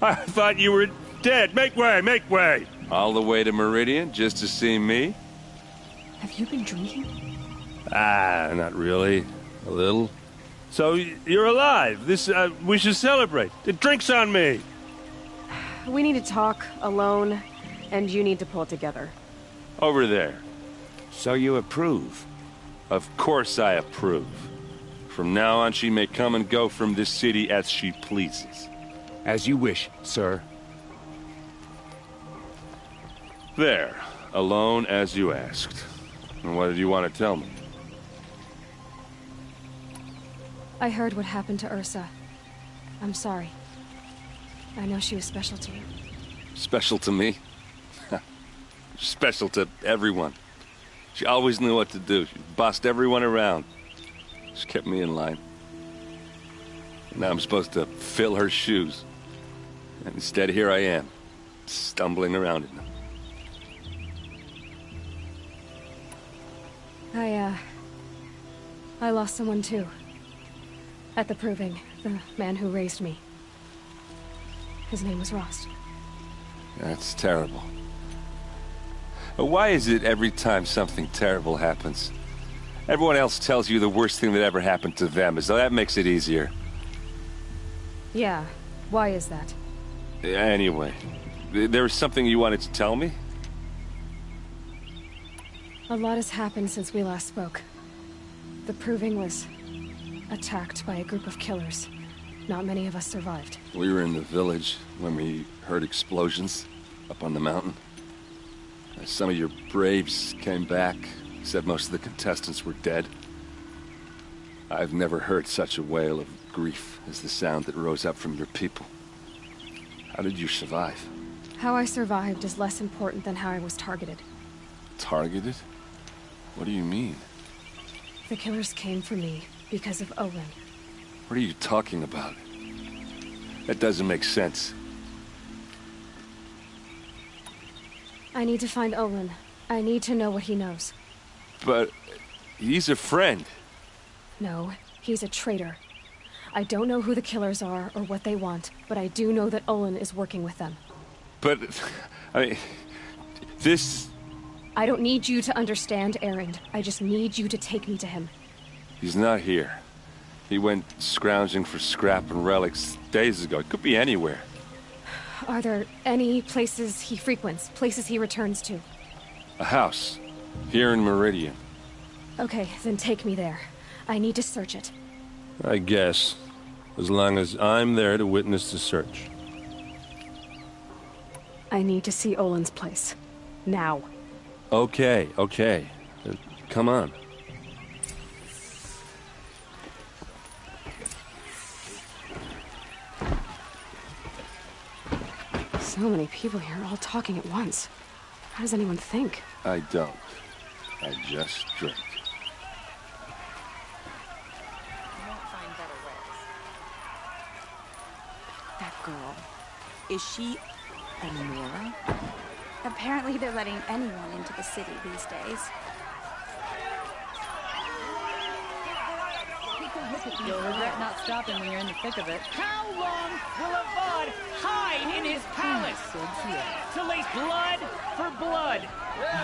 I thought you were dead. Make way, make way!
All the way to Meridian just to see me?
Have you been drinking?
Ah, not really. A little. So, you're alive. This, we should celebrate. The drink's on me!
We need to talk, alone, and you need to pull it together.
Over there. So you approve? Of course I approve. From now on, she may come and go from this city as she pleases.
As you wish, sir.
There. Alone as you asked. And what did you want to tell me?
I heard what happened to Ursa. I'm sorry. I know she was special to you.
Special to me? Special to everyone. She always knew what to do. She bossed everyone around. She kept me in line. Now I'm supposed to fill her shoes. And instead, here I am, stumbling around in them.
I lost someone too. At the proving, the man who raised me. His name was Rost.
That's terrible. But why is it every time something terrible happens, everyone else tells you the worst thing that ever happened to them, as though that makes it easier?
Yeah, why is that?
Anyway, there was something you wanted to tell me?
A lot has happened since we last spoke. The proving was attacked by a group of killers. Not many of us survived.
We were in the village when we heard explosions up on the mountain. Some of your braves came back, said most of the contestants were dead. I've never heard such a wail of grief as the sound that rose up from your people. How did you survive?
How I survived is less important than how I was targeted.
Targeted? What do you mean?
The killers came for me because of Olin.
What are you talking about? That doesn't make sense.
I need to find Olin. I need to know what he knows.
But he's a friend.
No, he's a traitor. I don't know who the killers are or what they want, but I do know that Olin is working with them.
But, I mean, this...
I don't need you to understand, Erend. I just need you to take me to him.
He's not here. He went scrounging for scrap and relics days ago. It could be anywhere.
Are there any places he frequents, places he returns to?
A house. Here in Meridian.
Okay, then take me there. I need to search it.
I guess. As long as I'm there to witness the search.
I need to see Olin's place. Now.
Okay, okay. Come on.
So many people here, all talking at once. How does anyone think?
I don't. I just drink.
That girl. Is she a Nora?
Apparently they're letting anyone into the city these days.
You'll regret not stopping when you're in the thick of it.
How long will Avad hide in his palace? To lace blood for blood,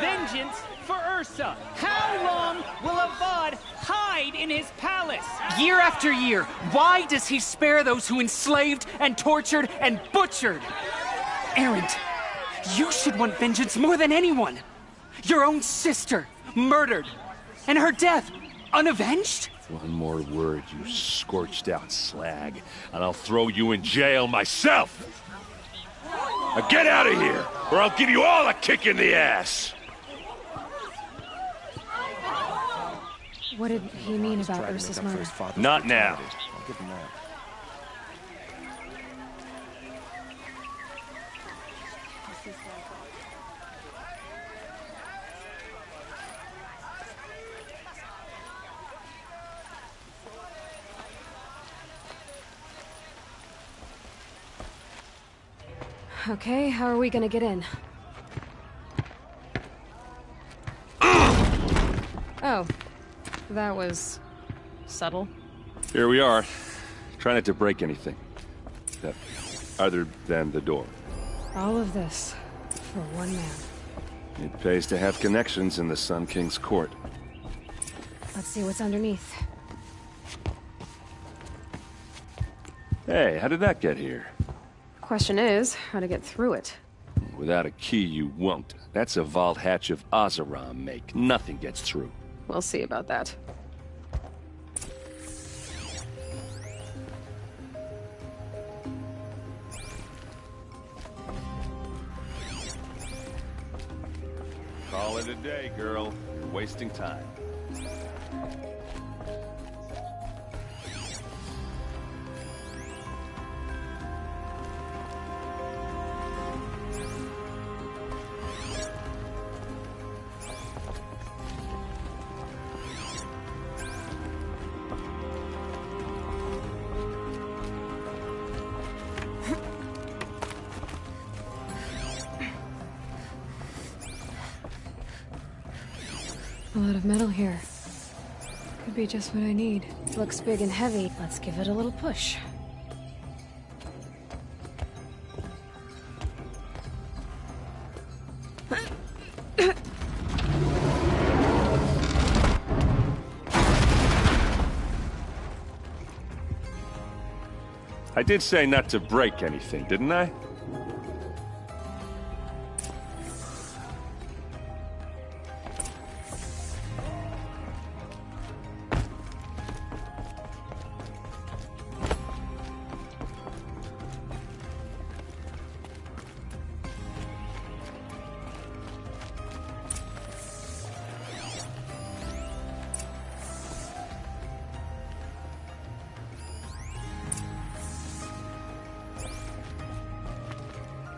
vengeance for Ursa. How long will Avad hide in his palace? Year after year, why does he spare those who enslaved and tortured and butchered? Erend, you should want vengeance more than anyone. Your own sister, murdered, and her death, unavenged?
One more word, you scorched out slag, and I'll throw you in jail myself! Now get out of here, or I'll give you all a kick in the ass!
What did he mean about Ursa's murder?
Not now.
I'll give him that.
Okay, how are we gonna get in? Oh, that was subtle.
Here we are. Try not to break anything. Other than the door.
All of this for one man.
It pays to have connections in the Sun King's court.
Let's see what's underneath.
Hey, how did that get here?
Question is, how to get through it.
Without a key, you won't. That's a vault hatch of Oseram make. Nothing gets through.
We'll see about that.
Call it a day, girl. You're wasting time.
A lot of metal here. Could be just what I need. Looks big and heavy. Let's give it a little push.
I did say not to break anything, didn't I?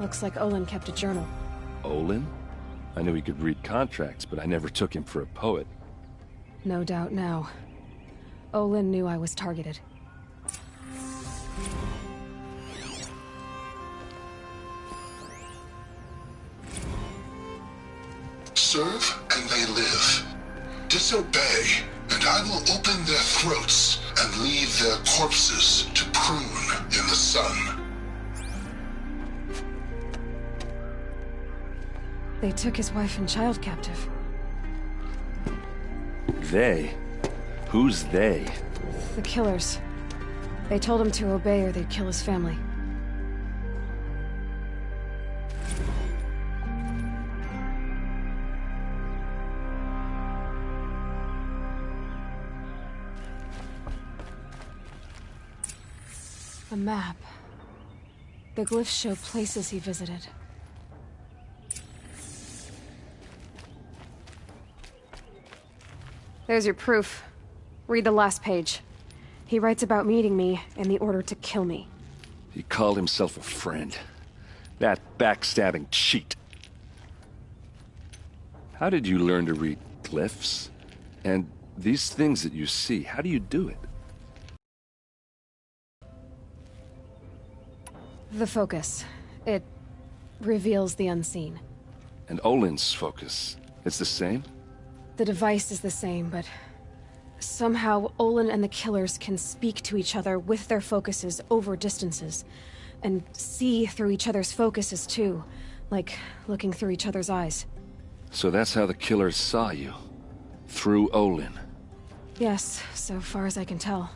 Looks like Olin kept a journal.
Olin? I knew he could read contracts, but I never took him for a poet.
No doubt now. Olin knew I was targeted.
Serve and they live. Disobey, and I will open their throats and leave their corpses to prune in the sun.
They took his wife and child captive.
They? Who's they?
The killers. They told him to obey or they'd kill his family. A map. The glyphs show places he visited. There's your proof. Read the last page. He writes about meeting me and the order to kill me.
He called himself a friend. That backstabbing cheat. How did you learn to read glyphs? And these things that you see, how do you do it?
The focus. It reveals the unseen.
And Olin's focus, it's the same?
The device is the same, but somehow Olin and the killers can speak to each other with their focuses over distances, and see through each other's focuses too, like looking through each other's eyes.
So that's how the killers saw you? Through Olin?
Yes, so far as I can tell.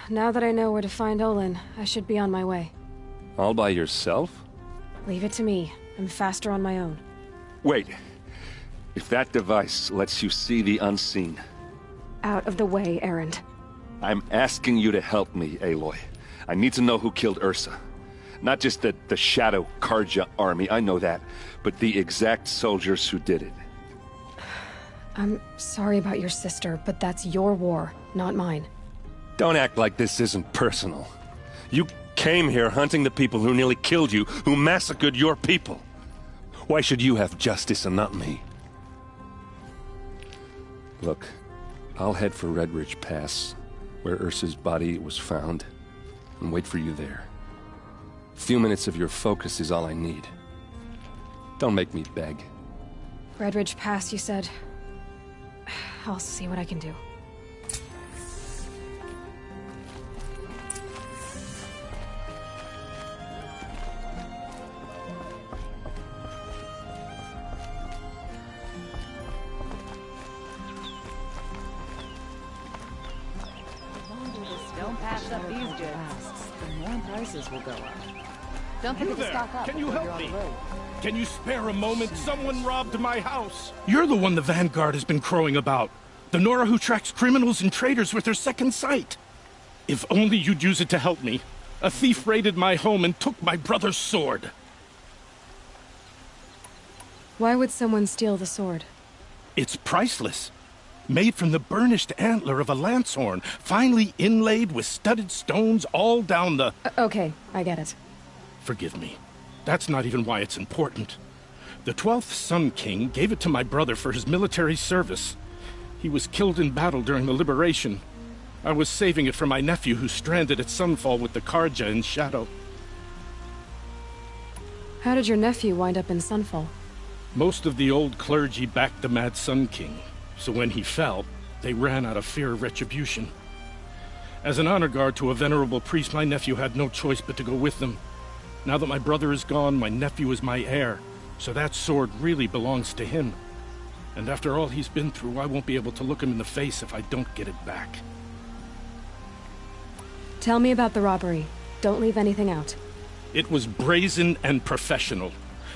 Now that I know where to find Olin, I should be on my way.
All by yourself?
Leave it to me. I'm faster on my own.
Wait. If that device lets you see the unseen...
Out of the way, Erend.
I'm asking you to help me, Aloy. I need to know who killed Ursa. Not just the Shadow Karja army, I know that, but the exact soldiers who did it.
I'm sorry about your sister, but that's your war, not mine.
Don't act like this isn't personal. You came here hunting the people who nearly killed you, who massacred your people. Why should you have justice and not me? Look, I'll head for Red Ridge Pass, where Ursa's body was found, and wait for you there. A few minutes of your focus is all I need. Don't make me beg.
Red Ridge Pass, you said? I'll see what I can do.
Don't pass up these goods. The more prices will go up. Don't
You
forget to
there.
stock up.
Can you
before
help
you're on
me?
the road.
Can you spare a moment? Someone robbed my house. You're the one the Vanguard has been crowing about. The Nora who tracks criminals and traitors with her second sight. If only you'd use it to help me. A thief raided my home and took my brother's sword.
Why would someone steal the sword?
It's priceless. Made from the burnished antler of a lancehorn, finely inlaid with studded stones all down the...
Okay, I get it.
Forgive me. That's not even why it's important. The 12th Sun King gave it to my brother for his military service. He was killed in battle during the liberation. I was saving it for my nephew who's stranded at Sunfall with the Karja in Shadow.
How did your nephew wind up in Sunfall?
Most of the old clergy backed the Mad Sun King, so when he fell, they ran out of fear of retribution. As an honor guard to a venerable priest, my nephew had no choice but to go with them. Now that my brother is gone, my nephew is my heir, so that sword really belongs to him. And after all he's been through, I won't be able to look him in the face if I don't get it back.
Tell me about the robbery. Don't leave anything out.
It was brazen and professional.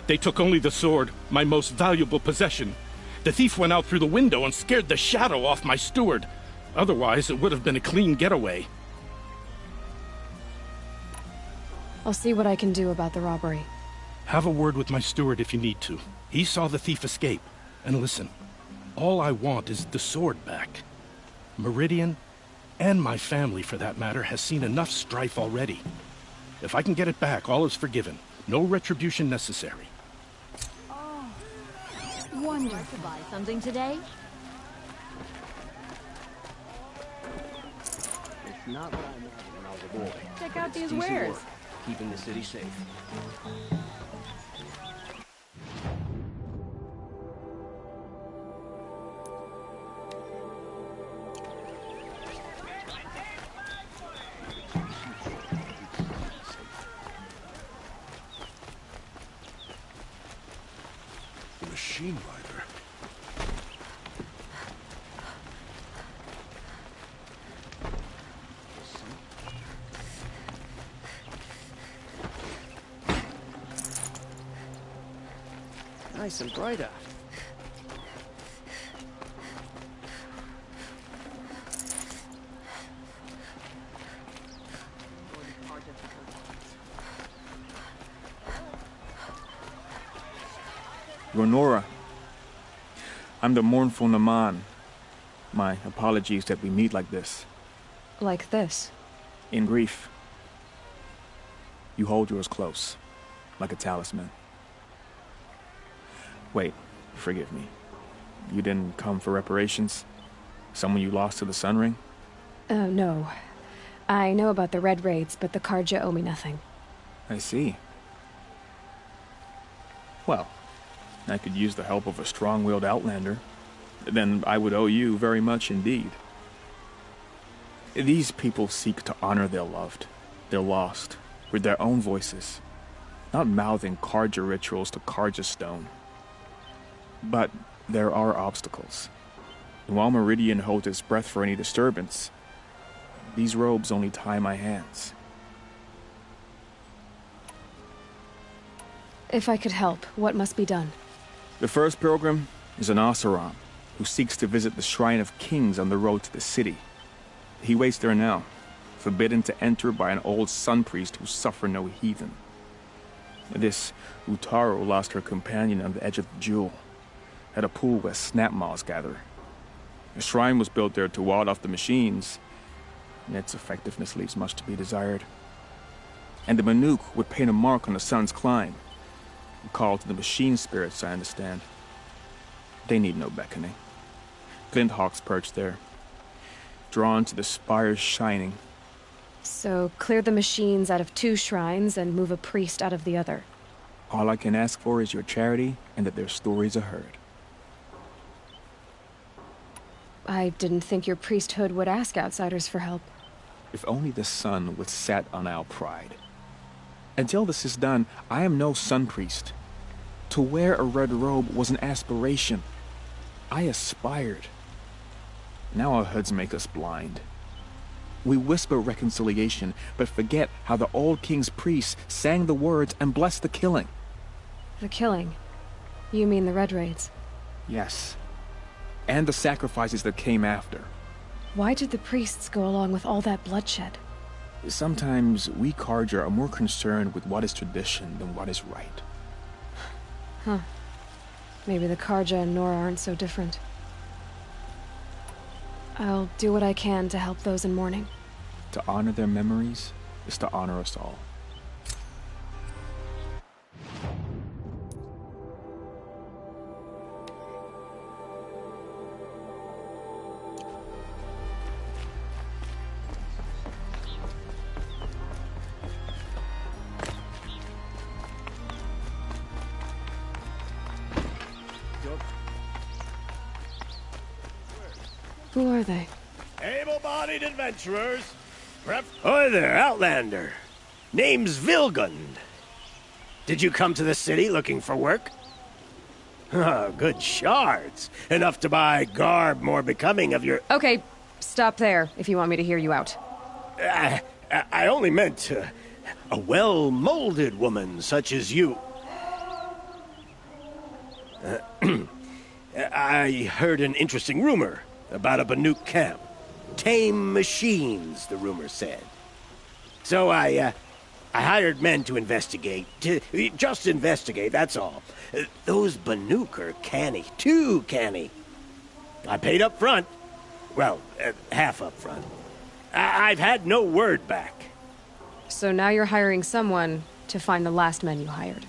They took only the sword, my most valuable possession. The thief went out through the window and scared the shadow off my steward. Otherwise, it would have been a clean getaway.
I'll see what I can do about the robbery.
Have a word with my steward if you need to. He saw the thief escape. And listen, all I want is the sword back. Meridian, and my family for that matter, has seen enough strife already. If I can get it back, all is forgiven. No retribution necessary.
Wonderful. To buy something today?
It's not what I wanted when I was a boy.
Check out
It's
these
decent
wares.
work, keeping the city safe.
Machine rider.
Nice and bright out.
Ronora, I'm the mournful Naman. My apologies that we meet like this.
Like this?
In grief. You hold yours close, like a talisman. Wait, forgive me. You didn't come for reparations? Someone you lost to the Sun Ring?
No. I know about the Red Raids, but the Karja owe me nothing.
I see. Well, I could use the help of a strong-willed outlander. Then I would owe you very much indeed. These people seek to honor their loved, their lost, with their own voices, not mouthing Karja rituals to Karja stone. But there are obstacles. And while Meridian holds its breath for any disturbance, these robes only tie my hands.
If I could help, what must be done?
The first pilgrim is an Oseram, who seeks to visit the Shrine of Kings on the road to the city. He waits there now, forbidden to enter by an old sun priest who suffered no heathen. This Utaru lost her companion on the edge of the jewel, at a pool where snap moths gather. The shrine was built there to ward off the machines, and its effectiveness leaves much to be desired. And the Banuk would paint a mark on the sun's climb, a call to the machine spirits, I understand. They need no beckoning. Glint hawks perch there, drawn to the spires shining.
So clear the machines out of 2 shrines and move a priest out of the other.
All I can ask for is your charity and that their stories are heard.
I didn't think your priesthood would ask outsiders for help.
If only the sun would set on our pride. Until this is done, I am no sun priest. To wear a red robe was an aspiration. I aspired. Now our hoods make us blind. We whisper reconciliation, but forget how the old king's priests sang the words and blessed the killing.
The killing? You mean the Red Raids?
Yes. And the sacrifices that came after.
Why did the priests go along with all that bloodshed?
Sometimes we Karja are more concerned with what is tradition than what is right.
Huh. Maybe the Karja and Nora aren't so different. I'll do what I can to help those in mourning.
To honor their memories is to honor us all.
Who are they?
Able-bodied adventurers. Hi there, Outlander. Name's Vilgund. Did you come to the city looking for work? Oh, good shards. Enough to buy garb more becoming of your...
Okay, stop there if you want me to hear you out.
I only meant a well-molded woman such as you. I heard an interesting rumor about a Banuk camp. Tame machines, the rumor said. So I hired men to investigate. Just investigate, that's all. Those Banuk are canny. Too canny. I paid up front. Well, half up front. I've had no word back.
So now you're hiring someone to find the last men you hired.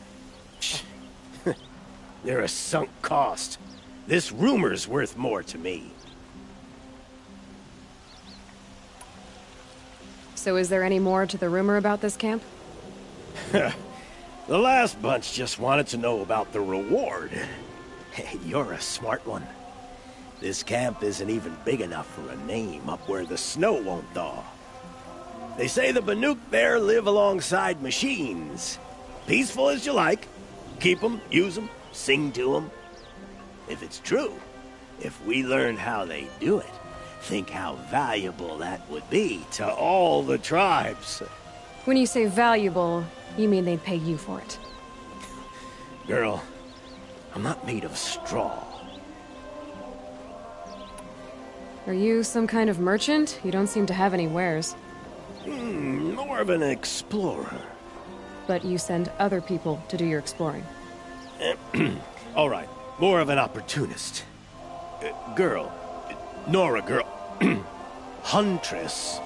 They're a sunk cost. This rumor's worth more to me.
So is there any more to the rumor about this camp?
The last bunch just wanted to know about the reward. Hey, you're a smart one. This camp isn't even big enough for a name up where the snow won't thaw. They say the Banuk there live alongside machines. Peaceful as you like. Keep them, use them, sing to them. If it's true, if we learn how they do it, think how valuable that would be to all the tribes.
When you say valuable, you mean they'd pay you for it.
Girl, I'm not made of straw.
Are you some kind of merchant? You don't seem to have any wares.
More of an explorer.
But you send other people to do your exploring.
All right, more of an opportunist. Girl. Nora, girl. Huntress.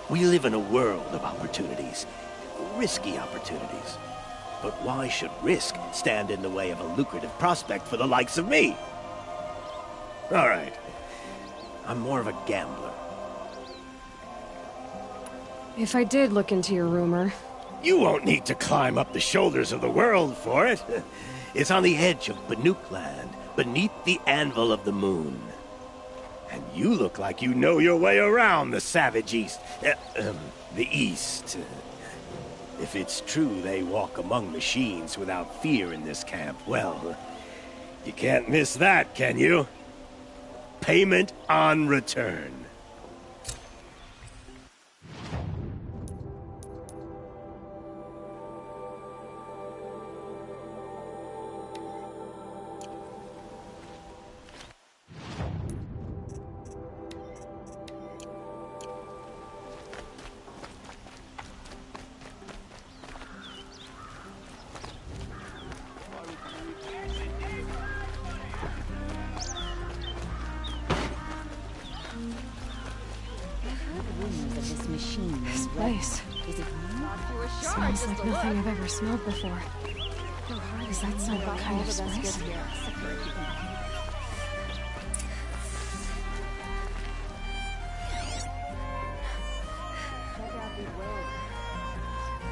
We live in a world of opportunities. risky opportunities. But why should risk stand in the way of a lucrative prospect for the likes of me? All right. I'm more of a gambler.
If I did look into your rumor...
You won't need to climb up the shoulders of the world for it. It's on the edge of Banuk land, beneath the anvil of the moon. And you look like you know your way around the savage east. The east. If it's true they walk among machines without fear in this camp, well, you can't miss that, can you? Payment on return.
This place smells like nothing I've ever smelled before. Is that some kind of spice?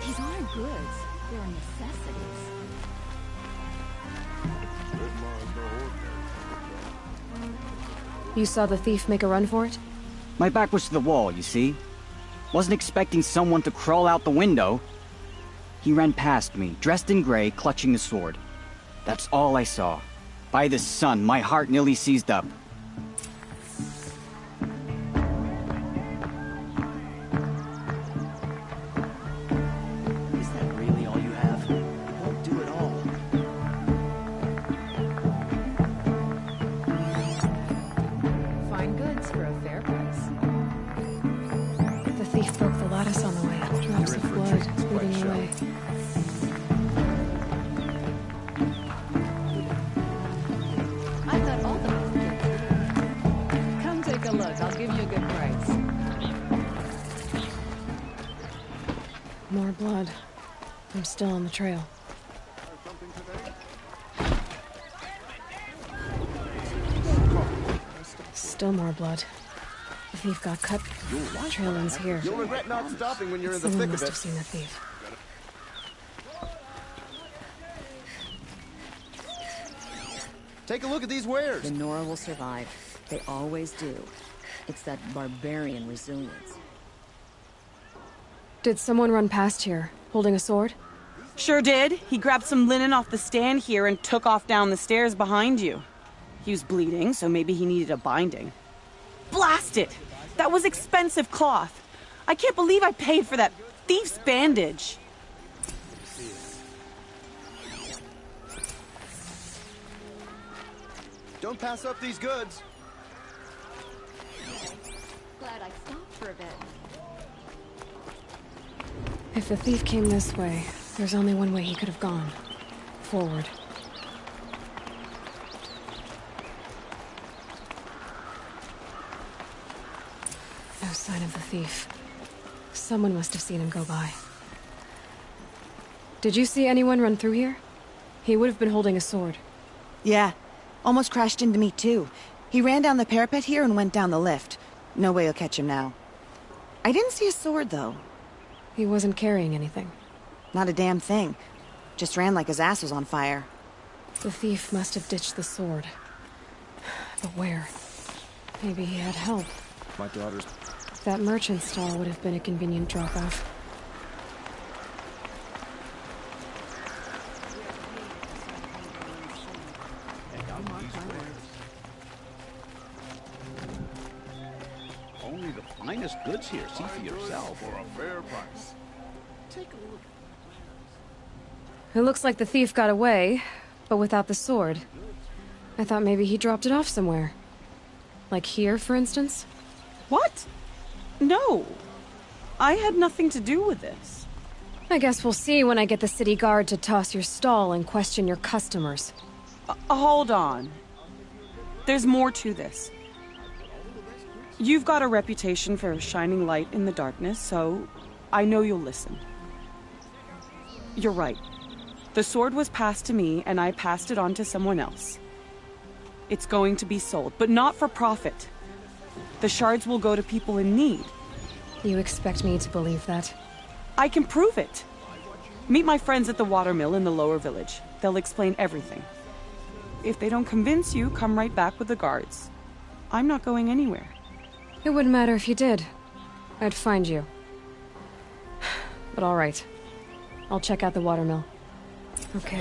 These aren't goods. They're necessities.
You saw the thief make a run for it?
My back was to the wall, you see? Wasn't expecting someone to crawl out the window. He ran past me, dressed in gray, clutching the sword. That's all I saw. By the sun, my heart nearly seized up. Is that really all you have? It won't do it all.
Fine goods for a fair price.
The thief broke the lattice on the way. Drops of blood bleeding away.
I thought all the most good. Come take a look. I'll give you a good price.
More blood. I'm still on the trail. Still more blood. The thief got cut. Trail ends here.
You'll regret not stopping when you're in the
Someone
thick
must
of
have
it.
seen the thief.
Take a look at these wares.
The Nora will survive. They always do. It's that barbarian resilience.
Did someone run past here, holding a sword?
Sure did. He grabbed some linen off the stand here and took off down the stairs behind you. He was bleeding, so maybe he needed a binding. Blast it! That was expensive cloth. I can't believe I paid for that thief's bandage.
Don't pass up these goods.
Glad I stopped for a bit.
If the thief came this way, there's only one way he could have gone. Forward. No sign of the thief. Someone must have seen him go by. Did you see anyone run through here? He would have been holding a sword.
Yeah. Almost crashed into me, too. He ran down the parapet here and went down the lift. No way you'll catch him now. I didn't see a sword, though.
He wasn't carrying anything.
Not a damn thing. Just ran like his ass was on fire.
The thief must have ditched the sword. But where? Maybe he had help.
My daughter's...
That merchant stall would have been a convenient drop-off.
Only the finest goods here. See for yourself.
For a fair price.
Take a look.
It looks like the thief got away, but without the sword. I thought maybe he dropped it off somewhere. Like here, for instance?
What? No. I had nothing to do with this.
I guess we'll see when I get the city guard to toss your stall and question your customers.
Hold on. There's more to this. You've got a reputation for shining light in the darkness, so I know you'll listen. You're right. The sword was passed to me, and I passed it on to someone else. It's going to be sold, but not for profit. The shards will go to people in need.
You expect me to believe that?
I can prove it. Meet my friends at the watermill in the lower village. They'll explain everything. If they don't convince you, come right back with the guards. I'm not going anywhere.
It wouldn't matter if you did. I'd find you. But all right. I'll check out the watermill. Okay.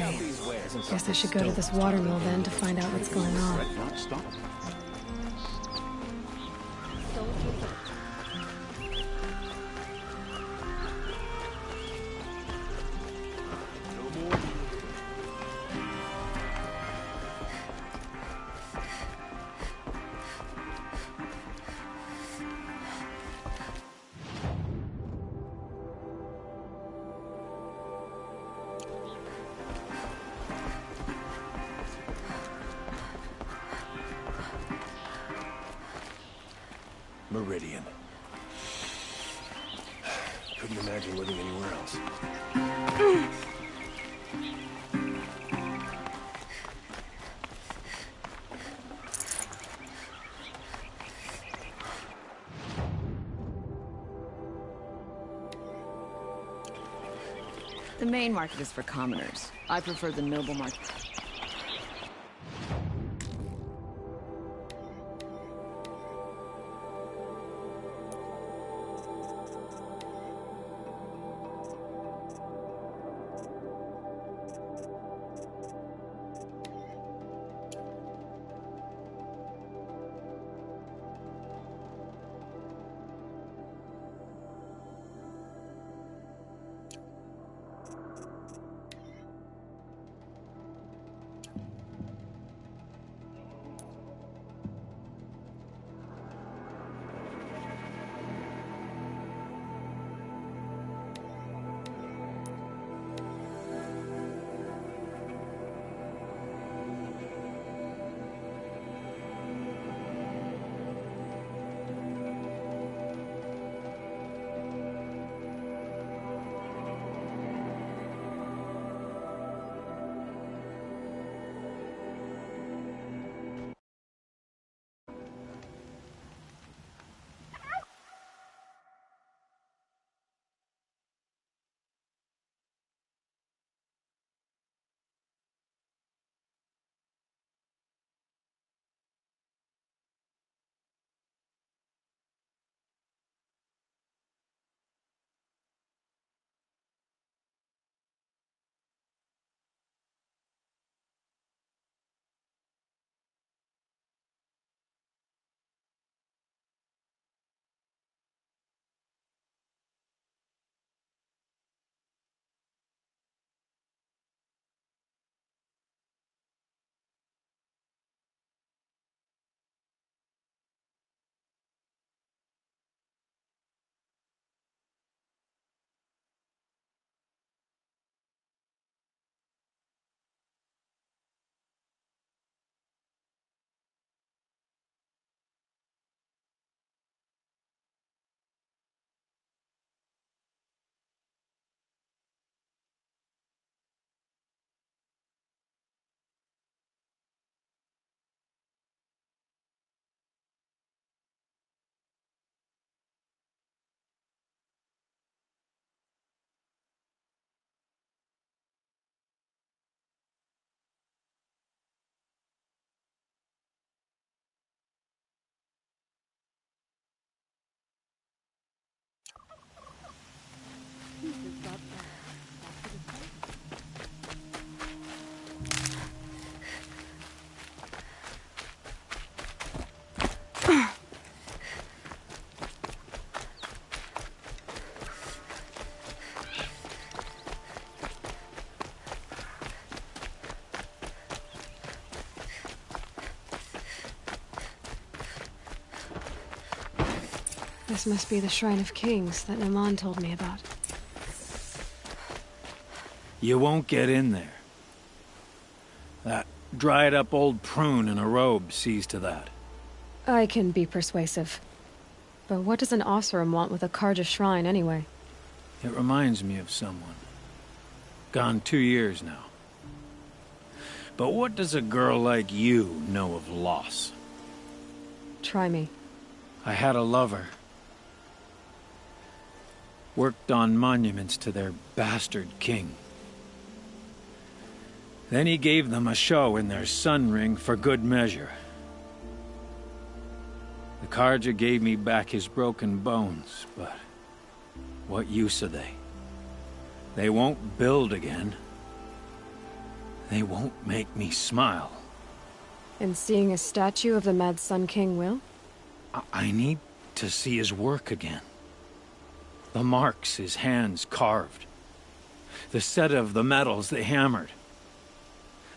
Guess I should go to this watermill then to find out what's going on.
Meridian. Couldn't imagine living anywhere else.
The main market is for commoners. I prefer the noble market.
This must be the Shrine of Kings that Naman told me about.
You won't get in there. That dried-up old prune in a robe sees to that.
I can be persuasive. But what does an Oseram want with a Karja shrine, anyway?
It reminds me of someone. Gone 2 years now. But what does a girl like you know of loss?
Try me.
I had a lover. Worked on monuments to their bastard king. Then he gave them a show in their sun ring for good measure. The Carja gave me back his broken bones, but what use are they? They won't build again. They won't make me smile.
And seeing a statue of the Mad Sun King will?
I need to see his work again. The marks his hands carved. The set of the metals they hammered.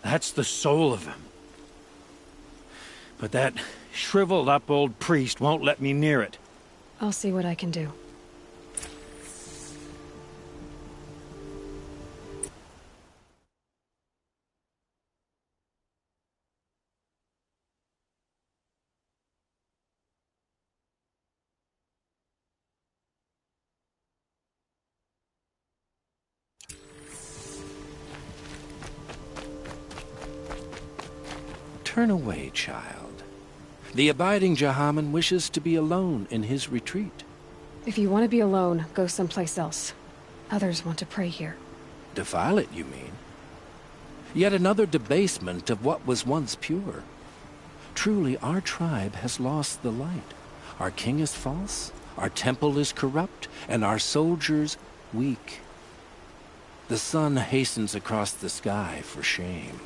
That's the soul of him. But that shriveled up old priest won't let me near it.
I'll see what I can do.
Turn away, child. The abiding Jahaman wishes to be alone in his retreat.
If you want to be alone, go someplace else. Others want to pray here.
Defile it, you mean? Yet another debasement of what was once pure. Truly, our tribe has lost the light. Our king is false, our temple is corrupt, and our soldiers weak. The sun hastens across the sky for shame.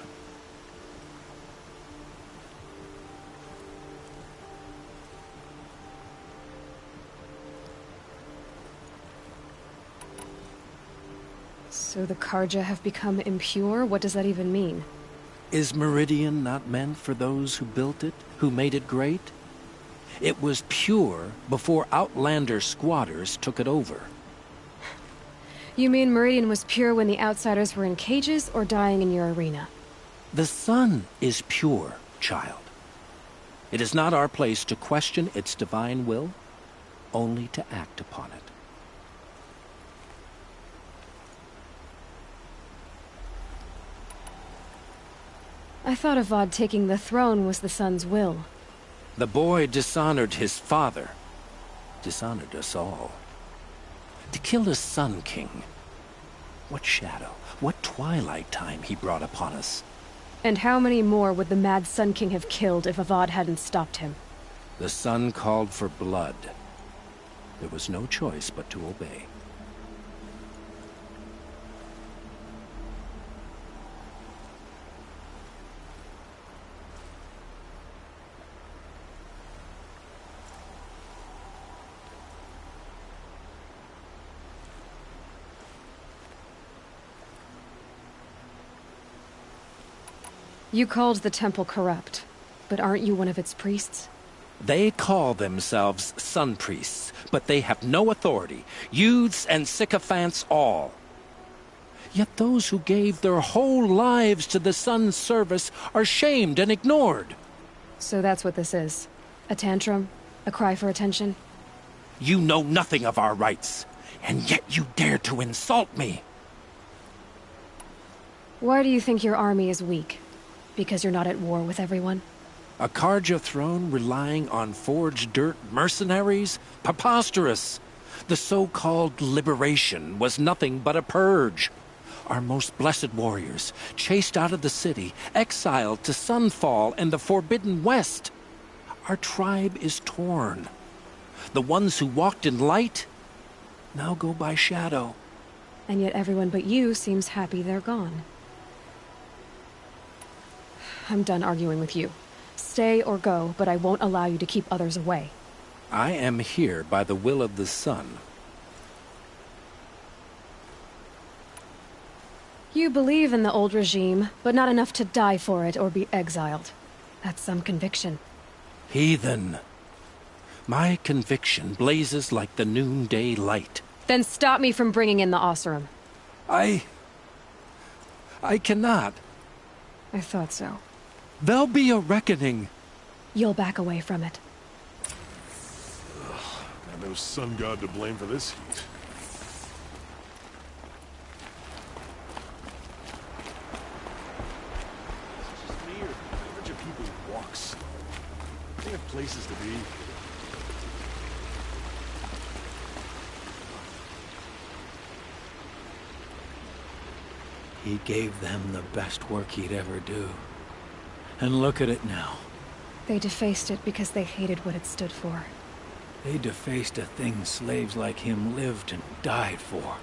So the Carja have become impure? What does that even mean?
Is Meridian not meant for those who built it, who made it great? It was pure before outlander squatters took it over.
You mean Meridian was pure when the outsiders were in cages or dying in your arena?
The sun is pure, child. It is not our place to question its divine will, only to act upon it.
I thought Avad taking the throne was the sun's will.
The boy dishonored his father, dishonored us all. To kill a Sun King. What shadow, what twilight time he brought upon us.
And how many more would the Mad Sun King have killed if Avad hadn't stopped him?
The sun called for blood. There was no choice but to obey.
You called the temple corrupt, but aren't you one of its priests?
They call themselves sun priests, but they have no authority. Youths and sycophants all. Yet those who gave their whole lives to the sun's service are shamed and ignored.
So that's what this is. A tantrum? A cry for attention?
You know nothing of our rights, and yet you dare to insult me.
Why do you think your army is weak? Because you're not at war with everyone?
A Carja throne relying on forged dirt mercenaries? Preposterous! The so-called liberation was nothing but a purge. Our most blessed warriors, chased out of the city, exiled to Sunfall and the Forbidden West. Our tribe is torn. The ones who walked in light now go by shadow.
And yet everyone but you seems happy they're gone. I'm done arguing with you. Stay or go, but I won't allow you to keep others away.
I am here by the will of the sun.
You believe in the old regime, but not enough to die for it or be exiled. That's some conviction.
Heathen. My conviction blazes like the noonday light.
Then stop me from bringing in the Oseram.
I cannot.
I thought so.
There'll be a reckoning.
You'll back away from it.
And no sun god to blame for this heat. They have places to be.
He gave them the best work he'd ever do. And look at it now.
They defaced it because they hated what it stood for.
They defaced a thing slaves like him lived and died for.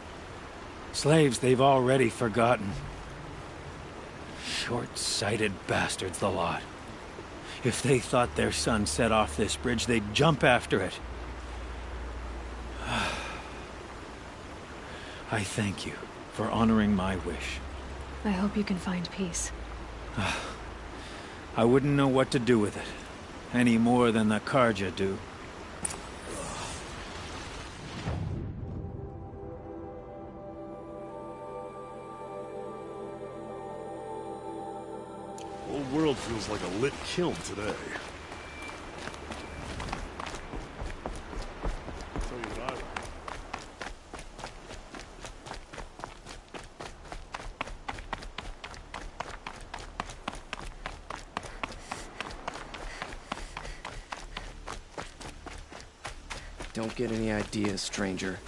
Slaves they've already forgotten. Short-sighted bastards, the lot. If they thought their son set off this bridge, they'd jump after it. I thank you for honoring my wish.
I hope you can find peace.
I wouldn't know what to do with it, any more than the Karja do.
Whole world feels like a lit kiln today. Tell you what I like.
Don't get any ideas, stranger.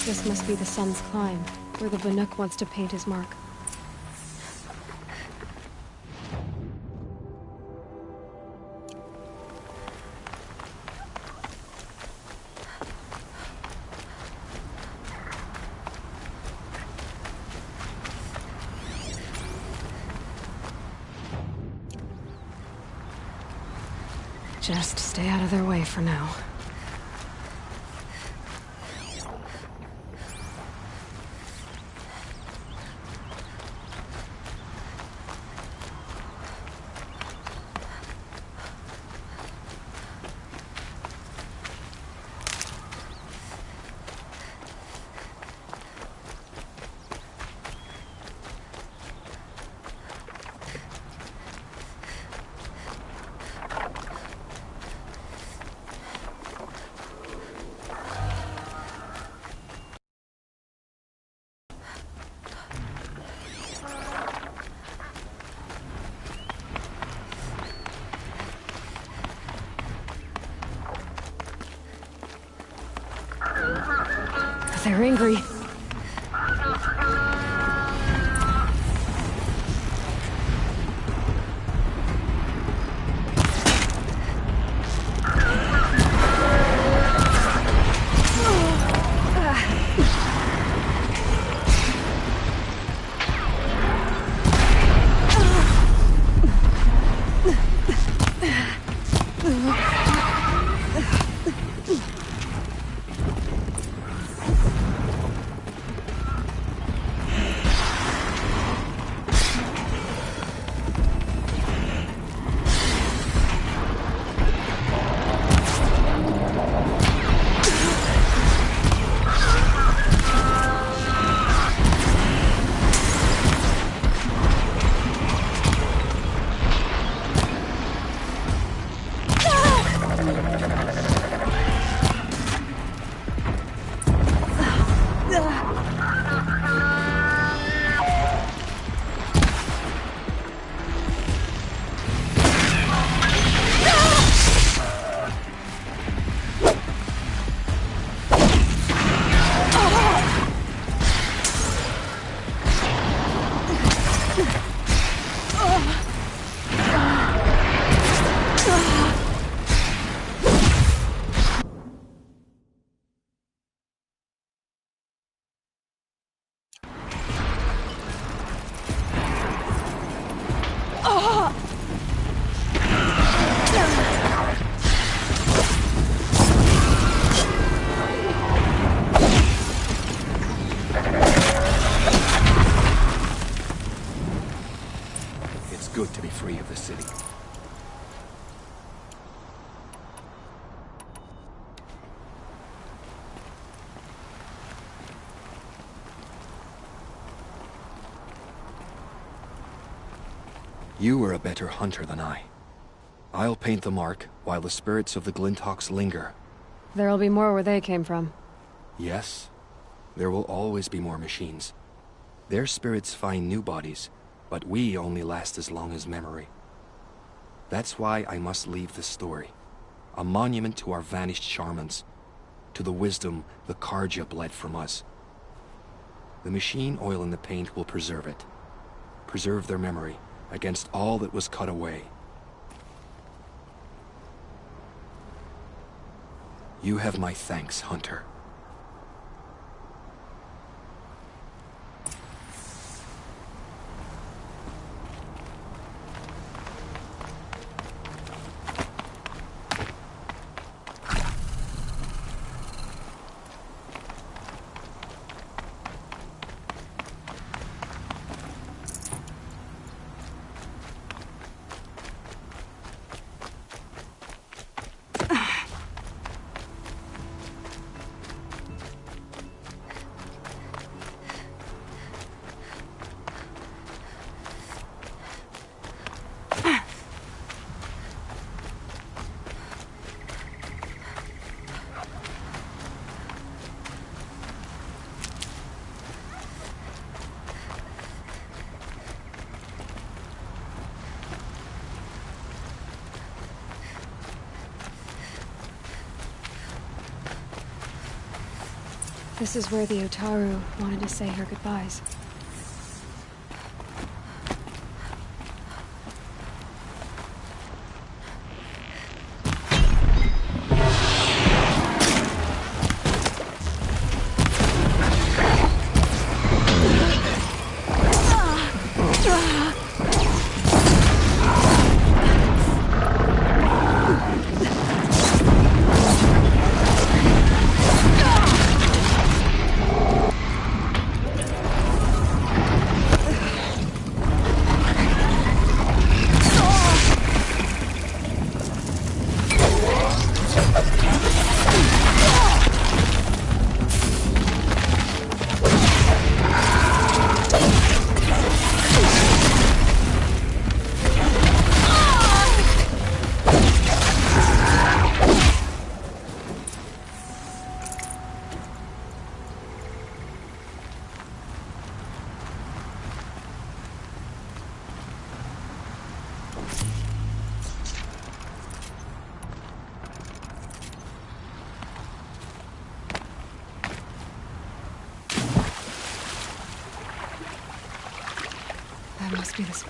This must be the Sun's Climb, where the Banuk wants to paint his mark. Just stay out of their way for now. They're angry.
Good to be free of the city. You were a better hunter than I. I'll paint the mark while the spirits of the Glinthawks linger.
There'll be more where they came from.
Yes, there will always be more machines. Their spirits find new bodies, but we only last as long as memory. That's why I must leave this story. A monument to our vanished shamans, to the wisdom the Karja bled from us. The machine oil in the paint will preserve it. Preserve their memory against all that was cut away. You have my thanks, Hunter.
This is where the Otaru wanted to say her goodbyes.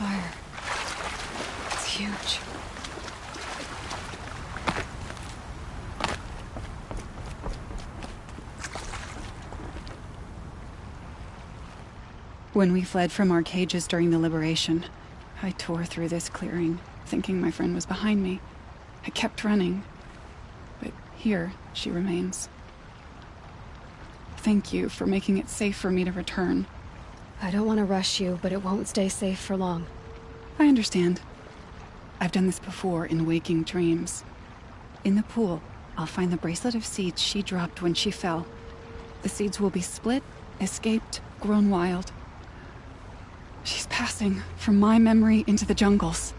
fire. It's huge.
When we fled from our cages during the liberation, I tore through this clearing, thinking my friend was behind me. I kept running, but here she remains. Thank you for making it safe for me to return.
I don't want to rush you, but it won't stay safe for long.
I understand. I've done this before in waking dreams. In the pool, I'll find the bracelet of seeds she dropped when she fell. The seeds will be split, escaped, grown wild. She's passing from my memory into the jungles.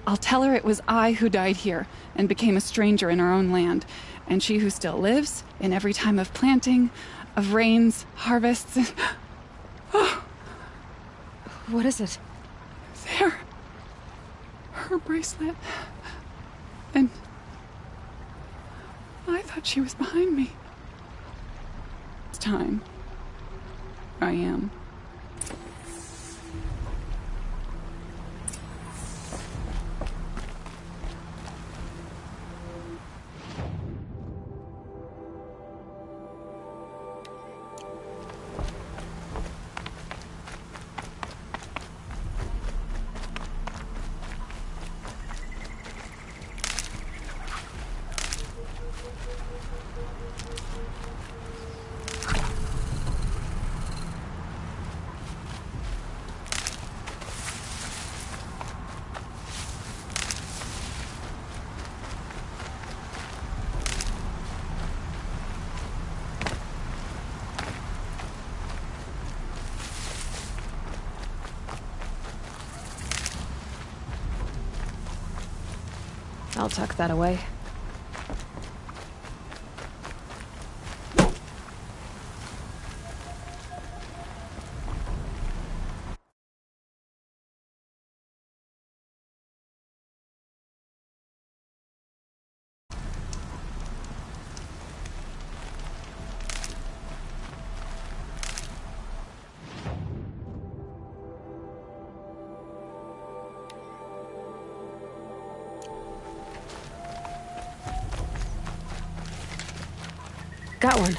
I'll tell her it was I who died here and became a stranger in our own land, and she who still lives in every time of planting, of rains, harvests, and... Oh.
What is it?
There. Her bracelet. And... I thought she was behind me. It's time. I am.
I'll tuck that away. Got one.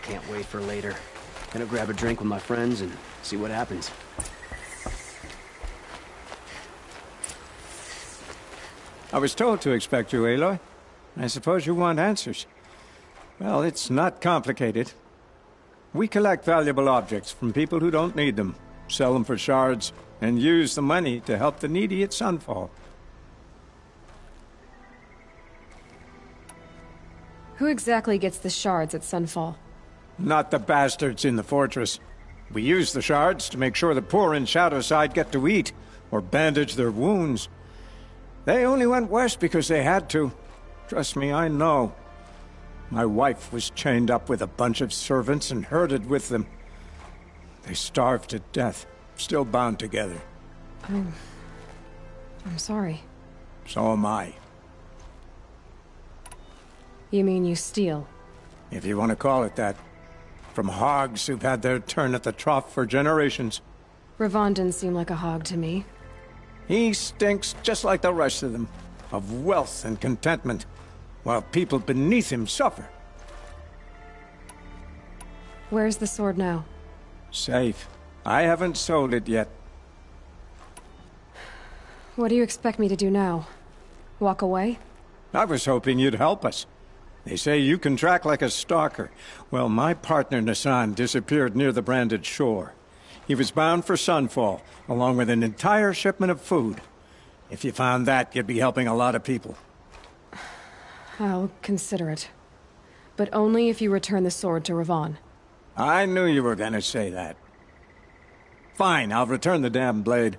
Can't wait for later. Gonna grab a drink with my friends and see what happens.
I was told to expect you, Aloy. I suppose you want answers. Well, it's not complicated. We collect valuable objects from people who don't need them, sell them for shards, and use the money to help the needy at Sunfall.
Who exactly gets the shards at Sunfall?
Not the bastards in the fortress. We use the shards to make sure the poor in Shadowside get to eat, or bandage their wounds. They only went west because they had to. Trust me, I know. My wife was chained up with a bunch of servants and herded with them. They starved to death, still bound together.
I'm sorry.
So am I.
You mean you steal?
If you want to call it that. From hogs who've had their turn at the trough for generations.
Ravon didn't seem like a hog to me.
He stinks just like the rest of them, of wealth and contentment, while people beneath him suffer.
Where's the sword now?
Safe. I haven't sold it yet.
What do you expect me to do now? Walk away?
I was hoping you'd help us. They say you can track like a stalker. Well, my partner Nassan disappeared near the branded shore. He was bound for Sunfall, along with an entire shipment of food. If you found that, you'd be helping a lot of people.
I'll consider it. But only if you return the sword to Ravon.
I knew you were gonna say that. Fine, I'll return the damn blade.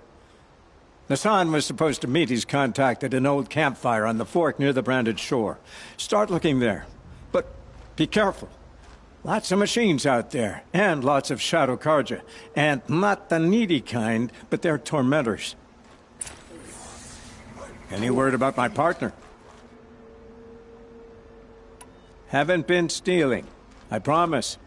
Nassan was supposed to meet his contact at an old campfire on the fork near the branded shore. Start looking there. But be careful. Lots of machines out there, and lots of Shadow Karja. And not the needy kind, but they're tormentors. Any word about my partner? Haven't been stealing. I promise.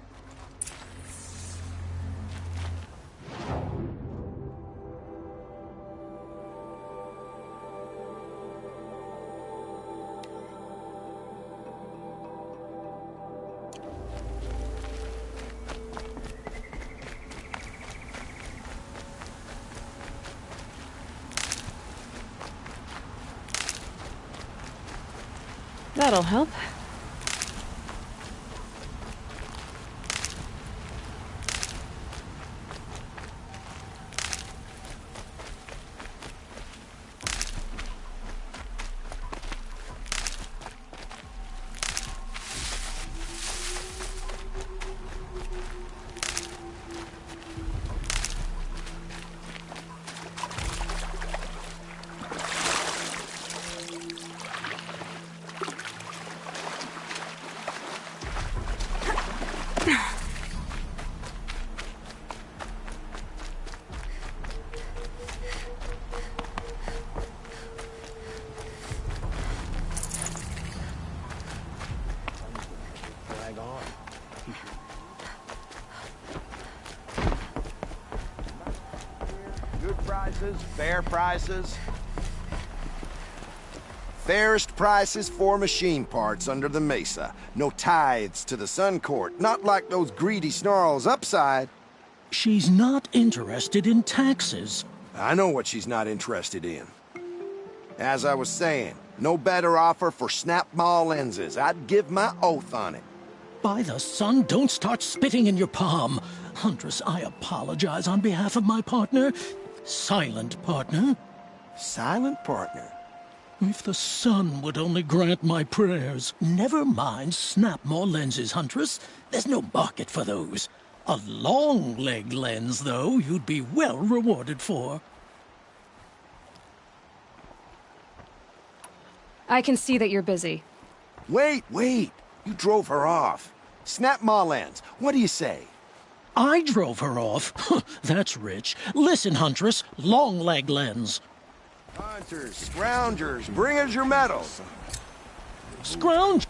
That'll help.
Good prices, fair prices. Fairest prices for machine parts under the mesa. No tithes to the Sun Court, not like those greedy snarls upside.
She's not interested in taxes.
I know what she's not interested in. As I was saying, no better offer for snap-maw lenses. I'd give my oath on it.
By the sun, don't start spitting in your palm. Huntress, I apologize on behalf of my partner. Silent partner.
Silent partner?
If the sun would only grant my prayers. Never mind snap-maw lenses, Huntress. There's no market for those. A long-leg lens, though, you'd be well rewarded for.
I can see that you're busy.
Wait. You drove her off. Snap-maw lens. What do you say?
I drove her off? That's rich. Listen, Huntress. Long-leg lens.
Hunters, scroungers, bring us your medals.
Scrounge?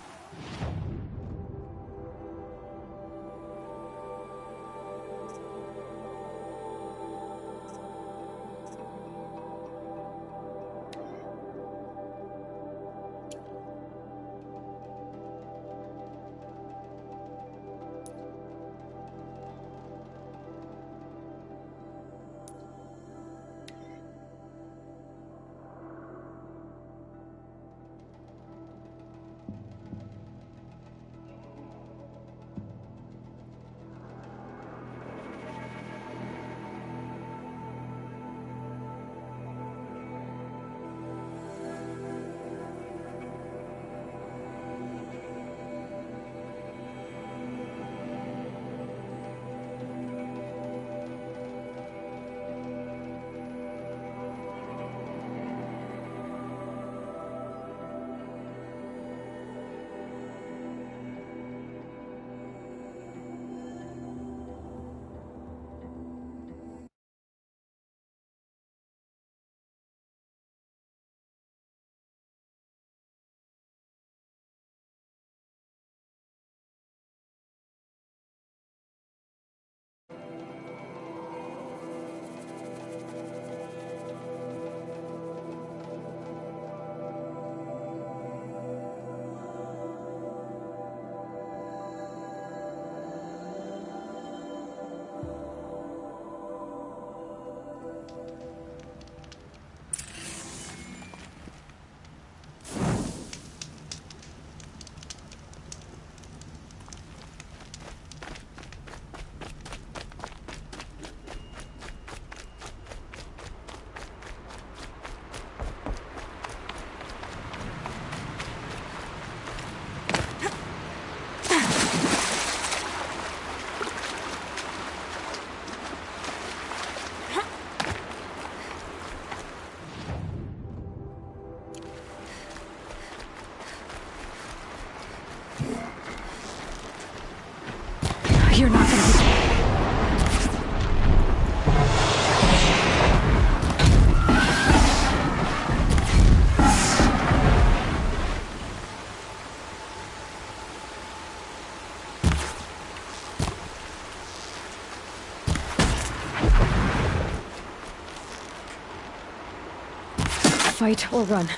Fight or run.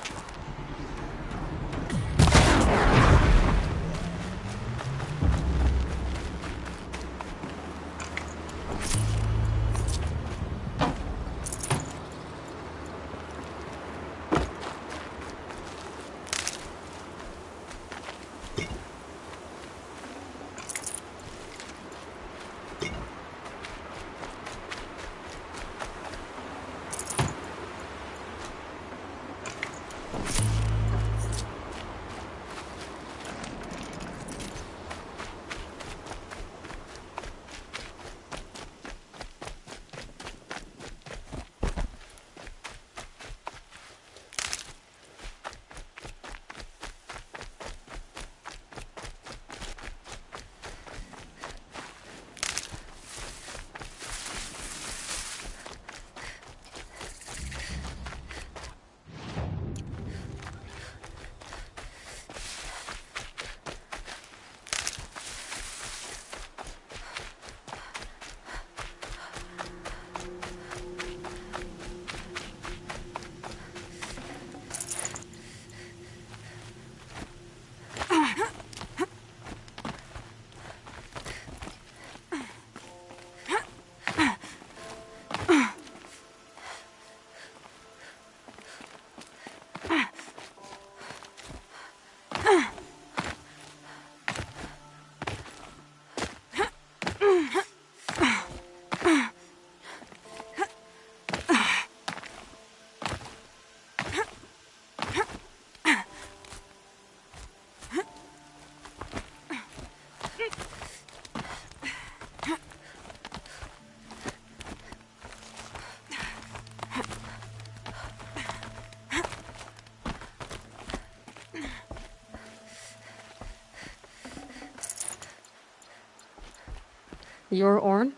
You're Orn?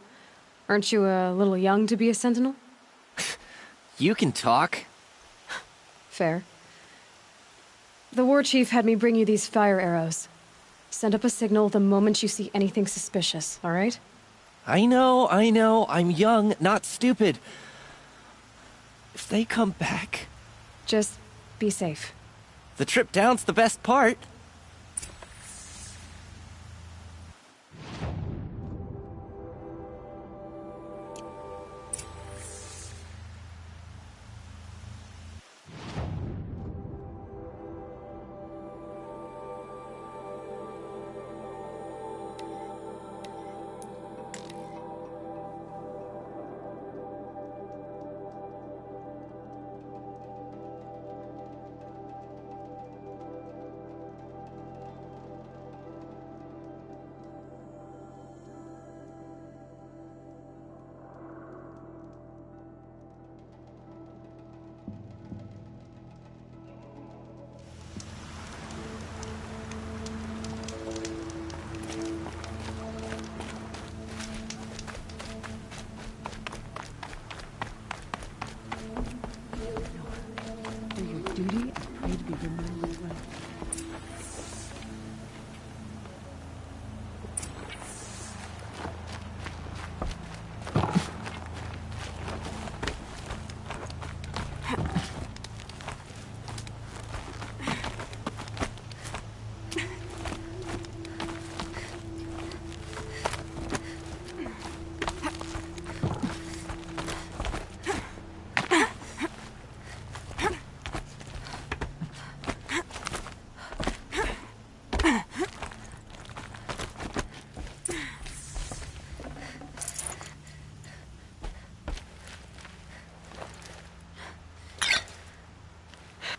Aren't you a little young to be a sentinel?
You can talk.
Fair. The war chief had me bring you these fire arrows. Send up a signal the moment you see anything suspicious, all right?
I know. I'm young, not stupid. If they come back...
Just be safe.
The trip down's the best part.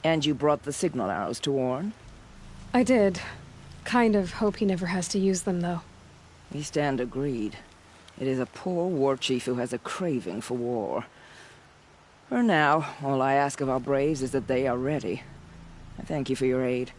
And you brought the signal arrows to Orn?
I did. Kind of hope he never has to use them, though.
We stand agreed. It is a poor war chief who has a craving for war. For now, all I ask of our braves is that they are ready. I thank you for your aid.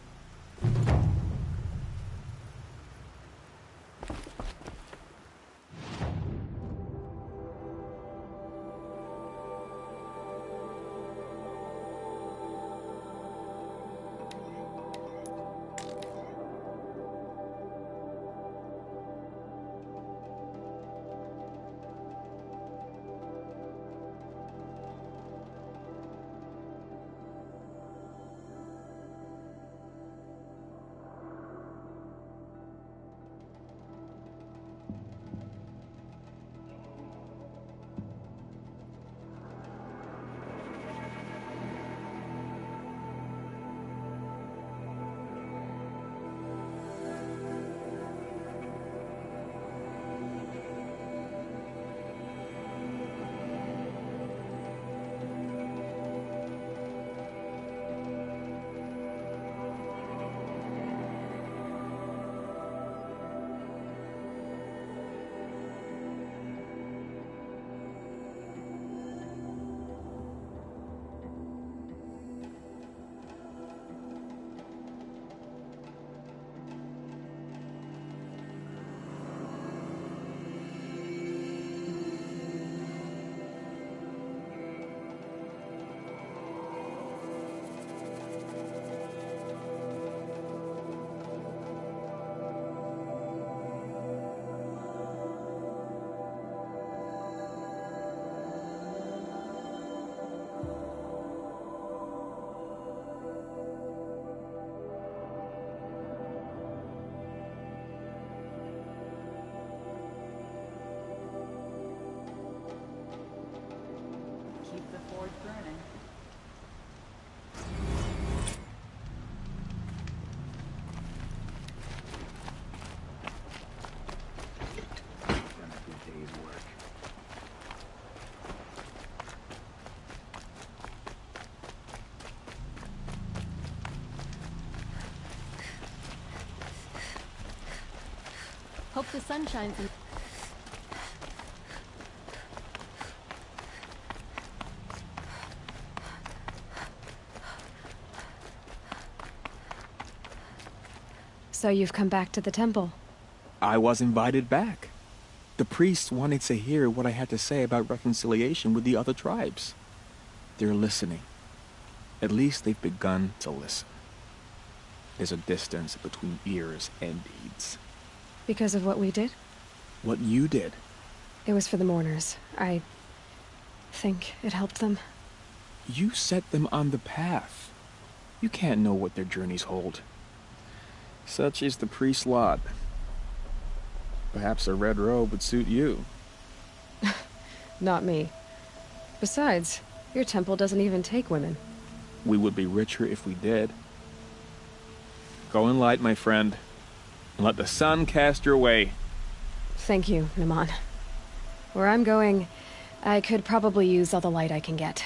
Hope the sun shines in.
So you've come back to the temple?
I was invited back. The priests wanted to hear what I had to say about reconciliation with the other tribes. They're listening. At least they've begun to listen. There's a distance between ears and deeds.
Because of what we did?
What you did.
It was for the mourners. I think it helped them.
You set them on the path. You can't know what their journeys hold. Such is the priest's lot. Perhaps a red robe would suit you.
Not me. Besides, your temple doesn't even take women.
We would be richer if we did. Go in light, my friend, and let the sun cast your way.
Thank you, Naman. Where I'm going, I could probably use all the light I can get.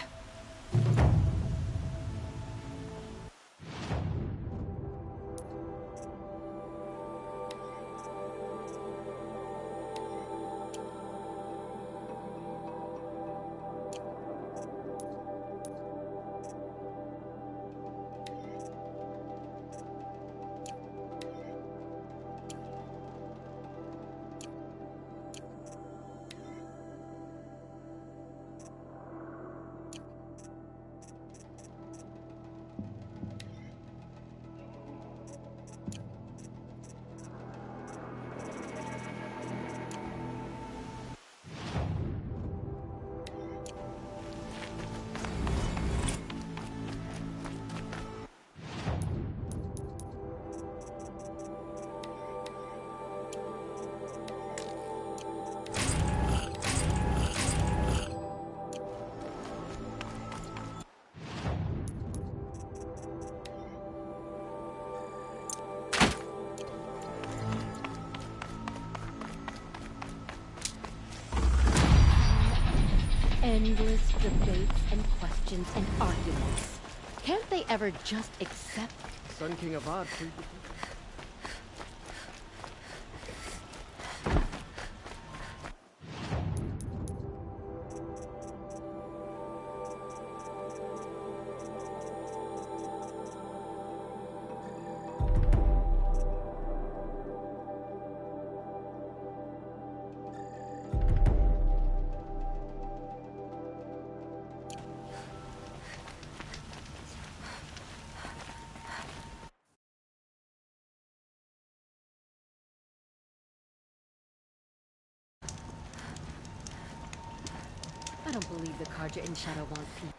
Endless debates and questions and arguments. Can't they ever just accept?
Sun King Avad.
I don't believe the Carja in Shadow want peace.